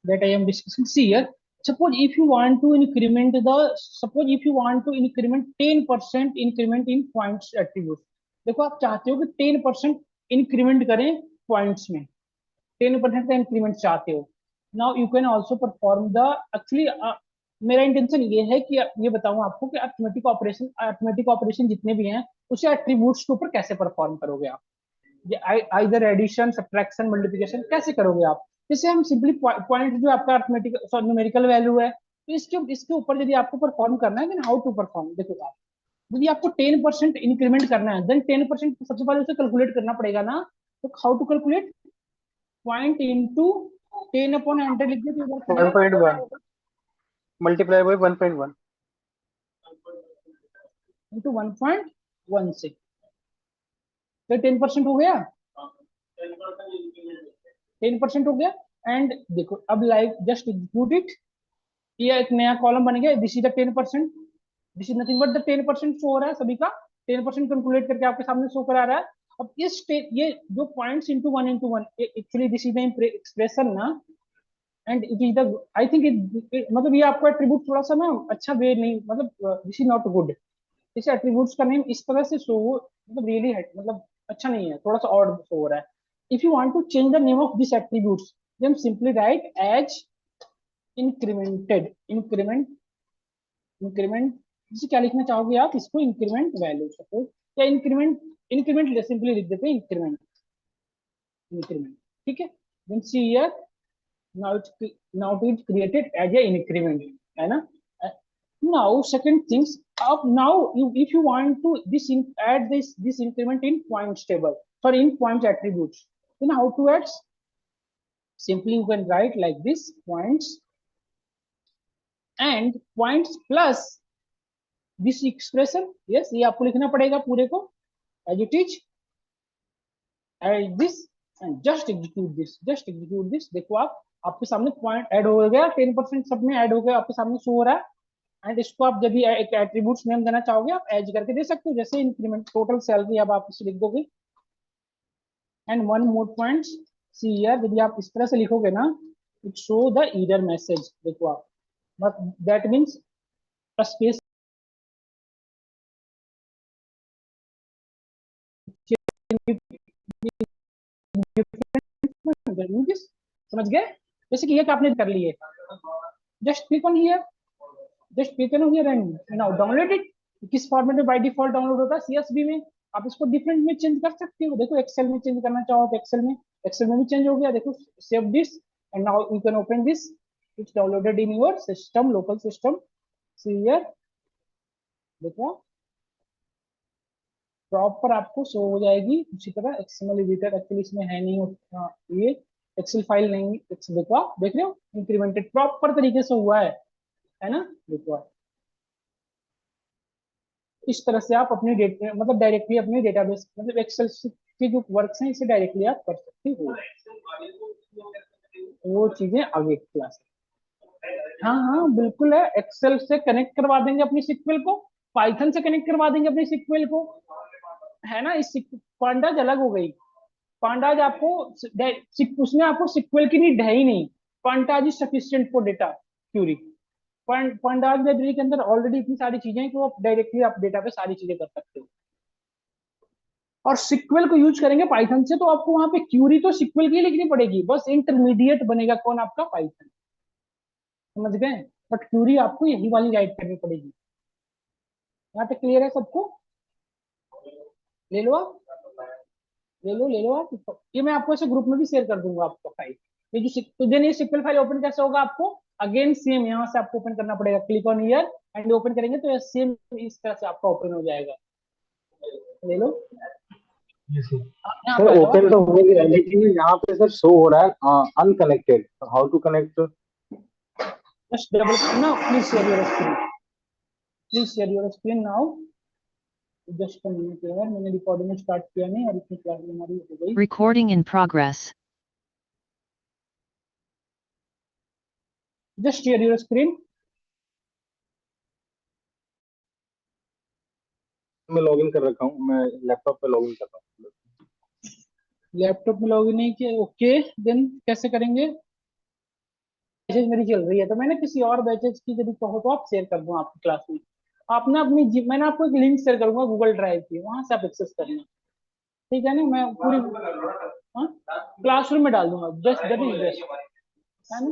that I am discussing. See here, suppose if you want to increment the, suppose if you want to increment 10% increment in points attributes. देखो आप चाहते हो कि 10% इंक्रीमेंट करें points में, 10% का increment चाहते हो. Now you can also perform the, actually मेरा इंटेंशन ये है कि ये बताऊं आपको कि अर्थमेटिक ऑपरेशन जितने भी हैं उसे एट्रीब्यूट्स के ऊपर कैसे परफॉर्म करोगे आप. आइदर एडिशन, सब्ट्रैक्शन, मल्टीप्लिकेशन कैसे करोगे आप. जैसे हम सिंपली पॉइंट जो आपका अर्थमेटिक न्यूमेरिकल वैल्यू है, तो इसके ऊपर यदि आपको परफॉर्म करना है, देन हाउ टू परफॉर्म. देखो आप, यदि आपको 10% इंक्रीमेंट करना है, देन 10% सबसे पहले उसे कैलकुलेट करना पड़ेगा ना. तो how to calculate, point into 10 upon 100 लिख दे तो 1.1 मल्टीप्लाई बाय 1.1 इंटू 1.1 से, तो 10% हो गया, 10% हो गया. एंड देखो अब लाइक जस्ट एग्जीक्यूट इट, ये एक नया कॉलम बन गया. This is the 10%, this is nothing but the 10% show हो रहा है सभी का, 10% कैलकुलेट करके आपके सामने शो करा रहा है. अब इस ये जो points into 1 actually this is the expression ना, and it is the, I think मतलब ये आपको एट्रीब्यूट थोड़ा सा ना अच्छा वे नहीं, मतलब दिस इज नॉट गुड. इस एट्रीब्यूट्स का नेम इस तरह से शो, मतलब रियली है, मतलब अच्छा नहीं है, थोड़ा सा ऑड शो हो रहा है. If you want to change the name of this attributes, then simply write as incremented, increment इसे क्या लिखना चाहोगे आप, इसको इंक्रीमेंट वैल्यू सपोज, या इंक्रीमेंट सिंपली लिख देते हैं, इंक्रीमेंट. ठीक है, then see here, now it is created as a increment, है ना. Now second things, up now if you want to add this increment in points table, sorry, in points attributes, then how to add, simply you can write like this, points and points plus this expression. yes, ये आपको लिखना पड़ेगा पूरे को as it is, add this and just execute this. देखो आप, आपके सामने पॉइंट ऐड हो गया, 10% सब में ऐड हो गया, आपके सामने शो हो रहा है. एंड इसको आप जब भी एक एट्रीब्यूट्स नेम देना चाहोगे, आप एज करके दे सकते हो, जैसे इंक्रीमेंट टोटल सैलरी, अब आप इसे लिख दोगे. And one more point, see here, यदि आप इस तरह से लिखोगे ना, it show the error message. देखो आप, but that means a space समझ गए. जैसे कि ये आपने कर लिए, just click on here, and now download it. किस फॉर्मेट में बाय डिफॉल्ट डाउनलोड होता है, सीएसवी में. आप इसको डिफरेंट में चेंज कर सकते हो. देखो एक्सेल में चेंज करना चाहो तो एक्सेल में भी चेंज हो गया. देखो save this and now you can open this, it's downloaded in your system, local system. See here, देखो प्रॉपर आपको शो हो जाएगी उसी तरह. एक्सएमएल एडिटर एक्चुअली इसमें है नहीं, ये एक्सेल फाइल नहीं. देखो आप देख रहे हो, इंक्रीमेंटेड प्रॉपर तरीके से हुआ है ना. देखो आप इस तरह से आप अपनी मतलब डायरेक्टली अपने डेटाबेस, मतलब एक्सेल के जो वर्क्स हैं, इसे डायरेक्टली आप कर सकते हो. वो चीजें आगे क्लास. हाँ हाँ बिल्कुल है, एक्सेल से कनेक्ट करवा देंगे अपनी सिक्वल को, पाइथन से कनेक्ट करवा देंगे अपनी सिक्वल को, है ना. इस पांडाज अलग हो गई. पांडाज आपको उसमें आपको सिक्वल की नीड है ही नहीं. Pandas is sufficient for data query. Pandas library के अंदर ऑलरेडी इतनी सारी चीजें हैं कि वो डायरेक्टली आप डेटा पे सारी चीजें कर सकते हो. और सिक्वल को यूज करेंगे पाइथन से, तो आपको वहां पे क्यूरी तो सिक्वल की लिखनी पड़ेगी, बस इंटरमीडिएट बनेगा कौन, आपका पाइथन. समझ गए. बट क्यूरी आपको यही वाली राइट करनी पड़ेगी. यहाँ तक क्लियर है सबको. ले लो आप, ले लो आप. ये मैं आपको ऐसे ग्रुप में भी शेयर कर दूंगा आपको फाइल. ये जो तो देन ये सिक्वल फाइल ओपन कैसे होगा, आपको अगेन सेम यहाँ से आपको ओपन करना पड़ेगा. Click on here and open करेंगे तो सेम इस तरह से आपका ओपन हो जाएगा. ले लो. सर ओपन तो हो गया, लेकिन यहाँ पे सर शो हो रहा है unconnected. How to connect? Just double ना, please share your screen, please share your screen now. Just a minute यार, मैंने रिकॉर्डिंग स्टार्ट किया नहीं और इतनी क्लास हमारी हो गई. Recording in progress. Just share your screen. मैं लॉगिन कर रखा हूँ, मैं लैपटॉप पे लॉगिन कर रहा हूँ. लैपटॉप में लॉगिन नहीं किया, ओके. देन कैसे करेंगे, बैचेज मेरी चल रही है, तो मैंने किसी और बैचेज की यदि कहो तो आप शेयर कर दूं आपकी क्लास में। आप ना मैंने आपको एक लिंक शेयर करूंगा गूगल ड्राइव की, वहां से आप एक्सेस करना, ठीक है ना। मैं पूरी क्लासरूम में डाल दूंगा, जस्ट दैट इज बेस्ट, है ना।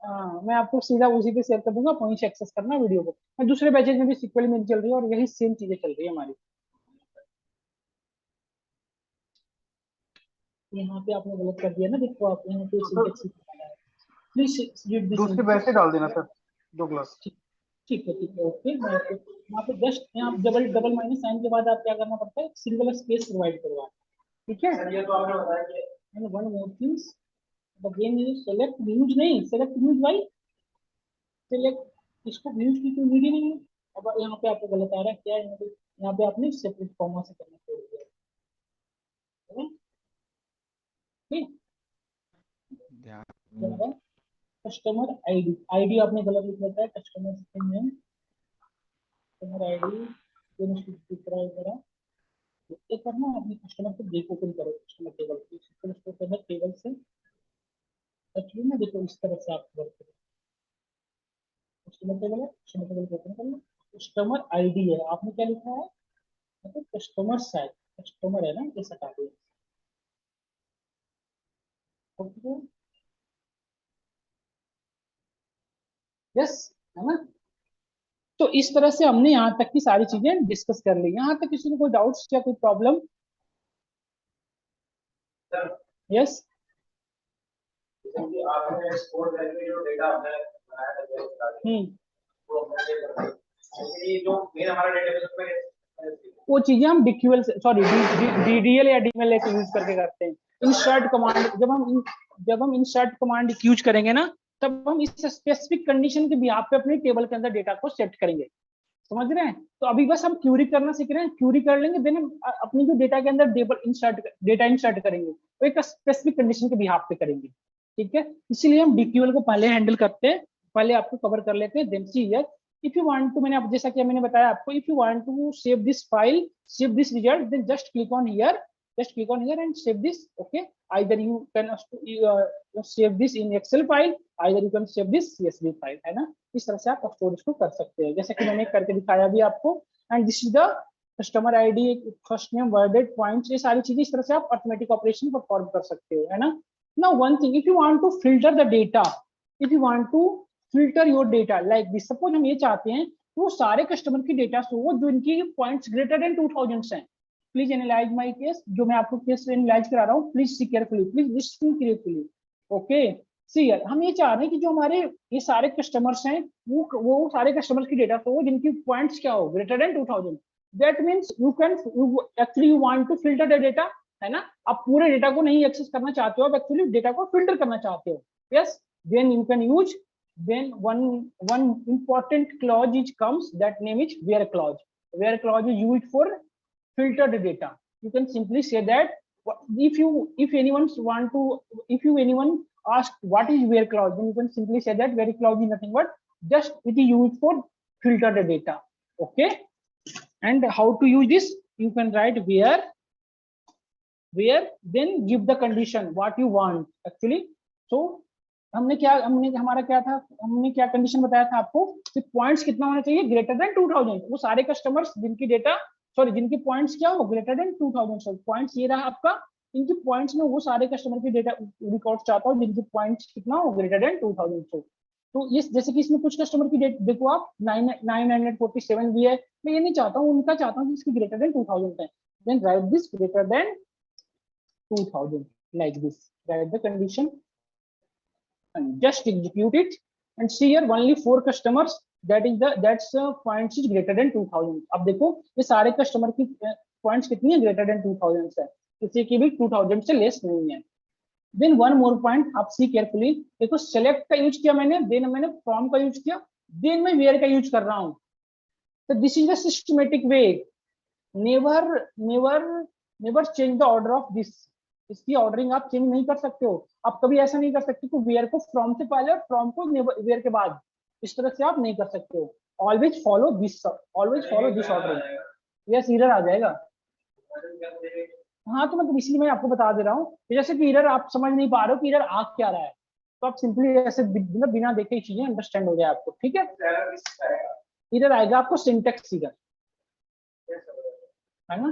हाँ, मैं आपको सीधा उसी पे शेयर कर दूंगा, वहीं से एक्सेस करना वीडियो को। मैं दूसरे बैचेज में भी सिक्वली मेरी चल रही है और यही सेम चीजें चल रही है हमारी। यहाँ पे आपने गलत कर दिया ना, देखो आप यहाँ पे तो सिंटेक्स प्लीज रीड दिस। दूसरे बैच से डाल देना सर 2 क्लास। ठीक है ओके। मैं आपको यहाँ पे जस्ट यहाँ डबल डबल माइनस साइन के बाद आप क्या करना पड़ता है, सिंगल स्पेस प्रोवाइड करवा, ठीक है। And one more things, again ये सेलेक्ट व्यूज नहीं, सेलेक्ट व्यूज भाई, सेलेक्ट इसको व्यूज की कोई नीड ही नहीं है। अब यहाँ पे आपको गलत आ रहा है क्या है, यहाँ पे आपने सेपरेट कॉमा से करना छोड़ दिया, ठीक है। कस्टमर आईडी, आईडी आपने गलत लिख रखा है, कस्टमर नेम, कस्टमर आईडी करा। एक बार ना अपने कस्टमर को देख ओपन करो, कस्टमर टेबल टेबल से एक्चुअली ना देखो इस तरह से आप वर्क करो। कस्टमर टेबल है, कस्टमर टेबल को ओपन कर लो, कस्टमर आईडी है, आपने क्या लिखा है, मतलब कस्टमर साइड, कस्टमर है ना, ये हटा दो, ओके यस, है ना। तो इस तरह से हमने यहाँ तक की सारी चीजें डिस्कस कर ली। यहाँ तक किसी को कोई डाउट्स या कोई प्रॉब्लम? यस, वो चीजें हम डीक्यूएल सॉरी डीडीएल या डीएमएल यूज करके करते हैं। इंसर्ट कमांड, जब हम इंसर्ट कमांड यूज करेंगे ना, तब हम इस स्पेसिफिक कंडीशन के बिहाफ पे अपने टेबल के अंदर डेटा को सेट करेंगे, समझ रहे हैं। तो अभी बस हम क्यूरी करना सीख रहे हैं, क्यूरी कर लेंगे, देन हम अपनी जो डेटा के अंदर डेटा इंसर्ट करेंगे तो एक स्पेसिफिक कंडीशन के बिहाफ पे करेंगे, ठीक है। इसीलिए हम डीक्यूएल को पहले हैंडल करते हैं, पहले आपको कवर कर लेते हैं, then see here if you want to, मैंने आप जैसा कि मैंने बताया आपको, if you want to save this file, save this result, then just click on here, and save this, okay. Either you can save this in Excel file, either you can save this CSV file, है ना। इस तरह से आप storage को कर सकते हैं, जैसे कि मैंने करके दिखाया भी आपको। And this is the customer ID, first name, word date, points, ये सारी चीजें इस तरह से आप ऑटोमेटिक ऑपरेशन परफॉर्म कर सकते हो, है ना। Now one thing, if you want to filter the data, if you want to filter your data like this, suppose हम ये चाहते हैं वो सारे कस्टमर की डेटा हो जो इनकी पॉइंट्स ग्रेटर देन 2000 हैं। प्लीज एनालाइज माय केस, जो मैं आपको केस एनालाइज करा रहा हूँ, please see carefully, please listen carefully, okay. See here, हम ये चाह रहे हैं कि जो हमारे ये सारे कस्टमर्स हैं वो सारे कस्टमर्स की डेटा हो जिनकी पॉइंट्स क्या हो, greater than 2000। That means you actually you want to filter the data, है ना। आप पूरे डेटा को नहीं एक्सेस करना चाहते हो, आप एक्चुअली डेटा को फिल्टर करना चाहते हो, yes. Then you can use, then one important clause is comes, that name is where clause. Where clause is used for filtered data. You can simply say that if anyone asks what is where clause, then you can simply say that where clause is nothing but just it is used for filtered data, okay. And how to use this, you can write where, then give the condition what you want actually. So हमने हमारा क्या था, हमने क्या condition बताया था आपको कि पॉइंट्स कितना होना चाहिए, ग्रेटर देन 2000। वो सारे कस्टमर्स जिनकी पॉइंट्स क्या हो, ग्रेटर देन 2000। पॉइंट्स ये रहा आपका, इनकी पॉइंट्स में वो सारे कस्टमर की डेटा रिकॉर्ड चाहता हूँ जिनकी पॉइंट्स कितना हो, ग्रेटर देन 2000। तो ये जैसे कि इसमें कुछ कस्टमर की डेट देखो आप 947 भी है, मैं ये नहीं चाहता हूँ, उनका चाहता हूँ जिसकी ग्रेटर देन 2000 है। Then write this greater than 2000 like this, write the condition and just execute it and see here only 4 customers, that's points is greater than 2000। अब देखो ये सारे कस्टमर की पॉइंट्स कितनी है, ग्रेटर देन 2000 है, किसी की भी 2000 से लेस नहीं है। देन वन मोर पॉइंट, आप सी केयरफुली देखो, सेलेक्ट का यूज किया मैंने, देन मैंने फ्रॉम का यूज किया, देन मैं वेयर का यूज कर रहा हूँ। तो this is the systematic way, never change the order of this. इसकी ऑर्डरिंग आप चेंज नहीं कर सकते हो, आप कभी ऐसा नहीं कर सकते कि वेयर को फ्रॉम से पहले और फ्रॉम को वेयर के बाद, इस तरह से आप नहीं कर सकते हो। Always follow this ordering. Yes, error आ जाएगा। हाँ, तो मतलब इसलिए मैं आपको बता दे रहा हूँ, जैसे कि एरर आप समझ नहीं पा रहे हो कि एरर आ क्या रहा है, तो आप सिंपली ऐसे मतलब बिना देखे चीजें अंडरस्टैंड हो जाए आपको, ठीक है। इधर आएगा आपको सिंटेक्स इधर, है ना।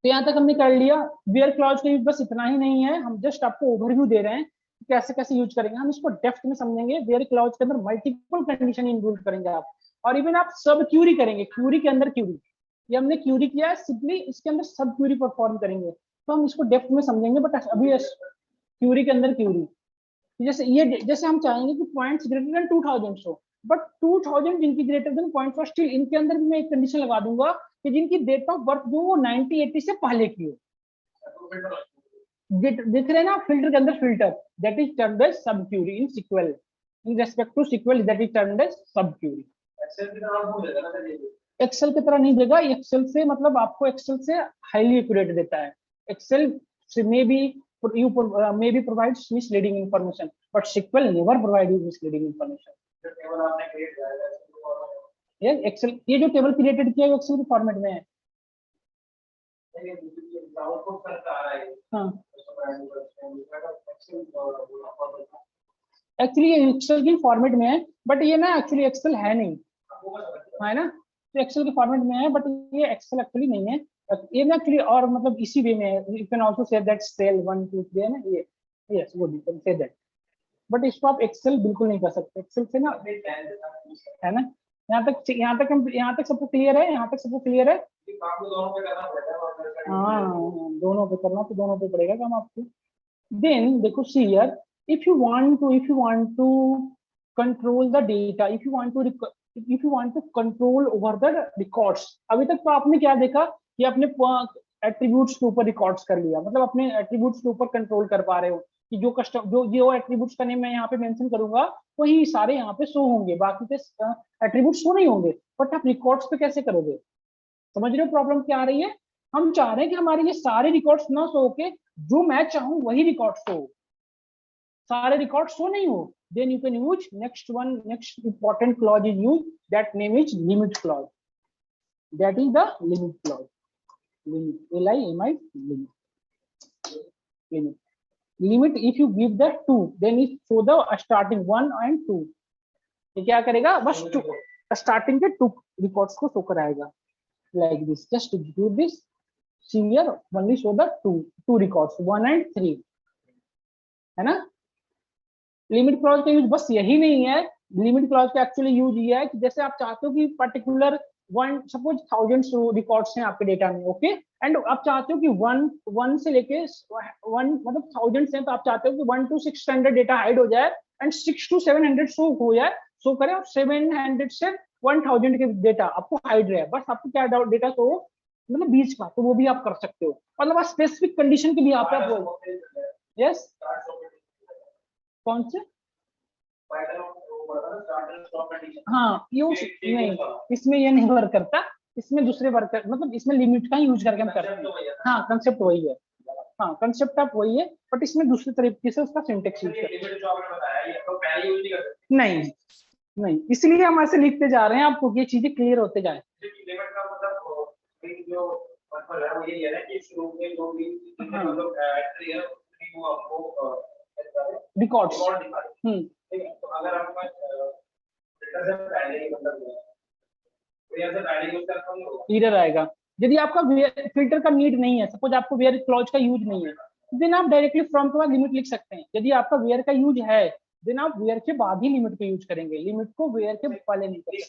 तो यहाँ तक हमने कर लिया। वेयर क्लॉज का यूज बस इतना ही नहीं है, हम जस्ट आपको ओवरव्यू दे रहे हैं कि कैसे कैसे यूज करेंगे, हम इसको डेप्थ में समझेंगे। वेयर क्लॉज के अंदर मल्टीपल कंडीशन इंक्लूड करेंगे आप, और इवन आप सब क्यूरी करेंगे, क्यूरी के अंदर क्यूरी, ये हमने क्यूरी किया है, सिंपली इसके अंदर सब क्यूरी परफॉर्म करेंगे, तो हम इसको डेप्थ में समझेंगे। बट अभी क्यूरी के अंदर क्यूरी, जैसे ये, जैसे हम चाहेंगे कि पॉइंट्स ग्रेटर देन 2000 हो, बट 2000 जिनकी ग्रेटर देन पॉइंट, स्टिल इनके अंदर भी मैं एक कंडीशन लगा दूंगा कि जिनकी डेट ऑफ बर्थ जो वो 9080 से पहले की हो। दिख रहे ना फिल्टर के अंदर, filter that is termed as sub query in sequel, in respect to sequel that is termed as sub query. Excel की तरह नहीं देगा, एक्सेल से मतलब आपको एक्सेल से हाईली एक्यूरेट देता है। एक्सेल से may be provides misleading information, but SQL never provide you misleading information. ये एक्सेल, ये जो टेबल क्रिएटेड किया है एक्सेल के फॉर्मेट में है। हाँ, एक्चुअली ये एक्सेल के फॉर्मेट में है, बट ये ना एक्चुअली एक्सेल है नहीं, है ना। तो एक्सेल के फॉर्मेट में है, बट ये एक्सेल एक्चुअली नहीं है, ये ना एक्चुअली, और मतलब इसी वे में है। You can also say that cell 1 2 3 है ना, ये yes good, you can say that, but इसको आप एक्सेल बिल्कुल नहीं कर सकते एक्सेल से ना, है ना। यहाँ तक सबको क्लियर है, यहाँ तक सबको क्लियर है। हाँ, दोनों पे करना तो दोनों पे पड़ेगा काम आपको। देन देखो see here, if you want to control the data, if you want to control over the records, अभी तक तो आपने क्या देखा कि अपने एट्रीब्यूट्स के ऊपर रिकॉर्ड्स कर लिया, मतलब अपने एट्रीब्यूट्स के ऊपर कंट्रोल कर पा रहे हो कि जो एट्रीब्यूट्स का नेम मैं यहाँ पे मेंशन करूंगा वही सारे यहाँ पे शो होंगे, बाकी के एट्रीब्यूट्स शो नहीं होंगे। बट आप रिकॉर्ड्स पे कैसे करोगे, समझ रहे हो प्रॉब्लम क्या आ रही है। हम चाह रहे हैं कि हमारे ये सारे रिकॉर्ड्स ना शो के, जो मैं चाहूँ वही रिकॉर्ड शो, सारे रिकॉर्ड शो नहीं हो। then you can use next important clause is used, that name is limit clause, that is the limit clause, limit limit if you give the 2 then it show the starting 1 and 2, ये क्या करेगा, बस starting के 2 records को show कराएगा like this, just execute this, see here only show the 2 records 1 and 3, है ना। Limit clause का यूज बस यही नहीं है, लिमिट क्लॉज का एक्चुअली यूज ये है कि जैसे आप चाहते हो कि पर्टिकुलर सपोज 1000 रिकॉर्ड्स हैं आपके डेटा में, ओके, एंड आप चाहते हो कि 1 से लेके 1 मतलब 1000 हैं, तो आप चाहते हो कि 1 to 600 डेटा हाइड हो जाए एंड 6 to 700 शो हो जाए, शो करे, और 700 से 1000 के डेटा आपको हाइड रहे, बस आपको क्या डेटा शो मतलब बीच का, तो वो भी आप कर सकते हो, मतलब स्पेसिफिक कंडीशन के भी आप यस। कौन से, हाँ ये नहीं, इसमें ये नहीं वर्क करता, इसमें दूसरे वर्क मतलब इसमें लिमिट का यूज करके हम करते हैं। हाँ कंसेप्ट वही है, हाँ कंसेप्ट आप वही है, बट इसमें दूसरे तरीके से उसका सिंटेक्स यूज करते हैं। नहीं नहीं, इसलिए हम ऐसे लिखते जा रहे हैं आपको ये चीजें क्लियर होते जाए। रिकॉर्ड्स, एरर आएगा यदि आपका फिल्टर का नीड नहीं है, सपोज आपको वेयर क्लॉज का यूज नहीं है, देन आप डायरेक्टली फ्रॉम के बाद लिमिट लिख सकते हैं। यदि आपका वेयर का यूज है देन आप वेयर के बाद ही लिमिट का यूज करेंगे, लिमिट को वेयर के पहले नहीं करेंगे।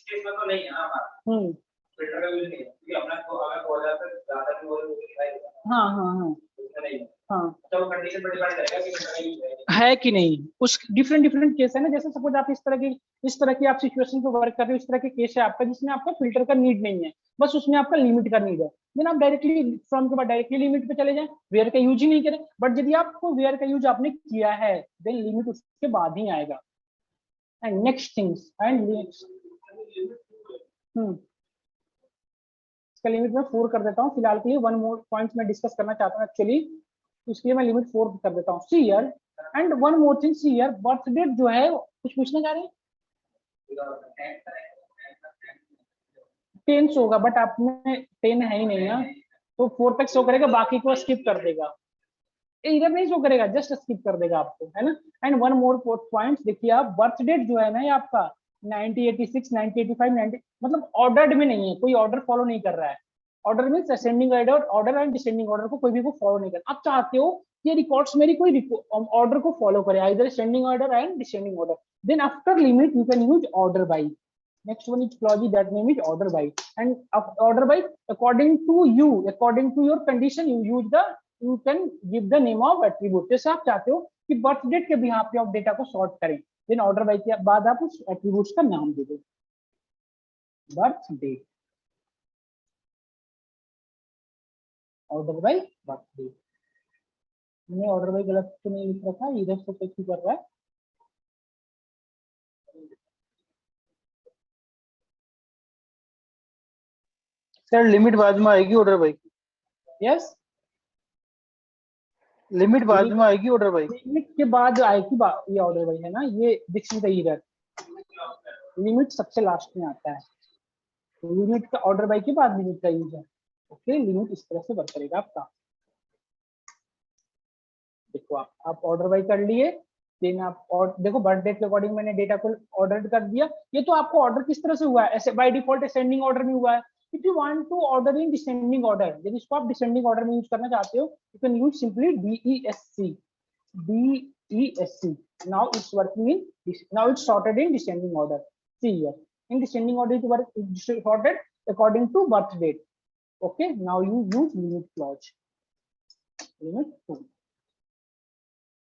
हाँ हाँ हाँ हाँ, है कि नहीं, उस डिफरेंट केस है ना, जैसे सपोज आप इस तरह की आप सिचुएशन पे वर्क कर रहे हो, इस तरह के केस है आपका जिसमें आपका फिल्टर का नीड नहीं है, बस उसमें आपका लिमिट का नीड है, देन आप डायरेक्टली फ्रॉम के बाद डायरेक्टली लिमिट पे चले जाएं, वेयर का यूज ही नहीं करें। बट यदि आपको वेयर का यूज आपने किया है देन लिमिट उसके बाद ही आएगा। एंड नेक्स्ट थिंग्स इसका लिमिट मैं 4 कर देता हूँ फिलहाल के लिए, 1 मोर पॉइंट्स मैं डिस्कस करना चाहता हूँ एक्चुअली, इसलिए मैं लिमिट 4 कर देता हूँ। See here and 1 more thing, see here birth date जो है, कुछ पूछना चाह रहे हैं, 10 होगा, बट आप में 10 है ही नहीं ना, तो 4 तक शो करेगा, बाकी को स्किप कर देगा। इधर नहीं शो करेगा, जस्ट स्किप कर देगा आपको, है ना। एंड वन मोर पॉइंट देखिए आप, बर्थ डेट जो है ना ये आपका 1986, 1985, 90 मतलब ऑर्डर्ड में नहीं है, कोई ऑर्डर फॉलो नहीं कर रहा है। Order means ascending order and descending order को कोई भी को फॉलो नहीं कर। आप चाहते हो कि रिकॉर्ड्स मेरी कोई ऑर्डर को फॉलो करे, either ascending order and descending order, then after limit you can use order by. Next one is clause that name is order by, and order by according to you, according to your condition, you can give the name of attribute। जैसे आप चाहते हो कि birth date के behalf पे आप data को sort करें, देन ऑर्डर बाय के बाद आप उस एट्रीब्यूट्स का नाम दे दो, birth date, order by birth date. मैंने ऑर्डर बाय गलत तो नहीं लिख रखा, इधर से कैसे कर रहा है, सर लिमिट बाद में आएगी ऑर्डर बाई की, यस लिमिट बाद में आएगी ऑर्डर बाई। लिमिट के बाद आएगी ये ऑर्डर बाय है ना, ये this is the error, limit सबसे लास्ट में आता है, लिमिट का ऑर्डर बाय के बाद लिमिट का यूज है। ओके, लिमिट इस तरह से वर्क करेगा आपका। देखो आप ऑर्डर बाय कर लिए, देन आप और देखो बर्थ डेट के अकॉर्डिंग मैंने डेटा को ऑर्डर कर दिया। ये तो आपको ऑर्डर किस तरह से हुआ है, ऐसे बाय डिफॉल्ट असेंडिंग ऑर्डर में हुआ है। If you want to order in descending order, यदि इसको आप डिसेंडिंग ऑर्डर में यूज करना चाहते हो, you can use simply DESC। now it's working in now it's sorted in descending order। see here, in descending order it's sorted according to birth date। okay, now you use limit clause, limit 2।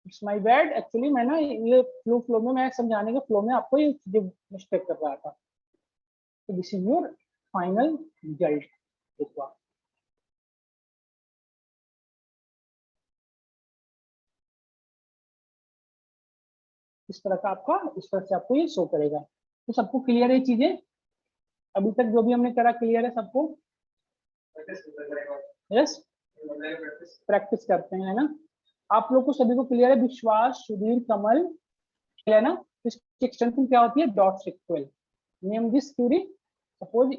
It's my bad, actually मैं ना ये flow में मैं समझाने के flow में आपको ये चीजें मिस्टेक कर रहा था। तो this is your final result. देखो आप इस तरह का आपका, इस तरह से आपको ये शो करेगा। तो सबको क्लियर है चीजें, अभी तक जो भी हमने करा क्लियर है सबको? यस, प्रैक्टिस करते हैं, है ना। आप लोग को सभी को क्लियर है? विश्वास, सुधीर, कमल, है ना। इसकी एक्सटेंशन क्या होती है? Dot sequel. Name this query, suppose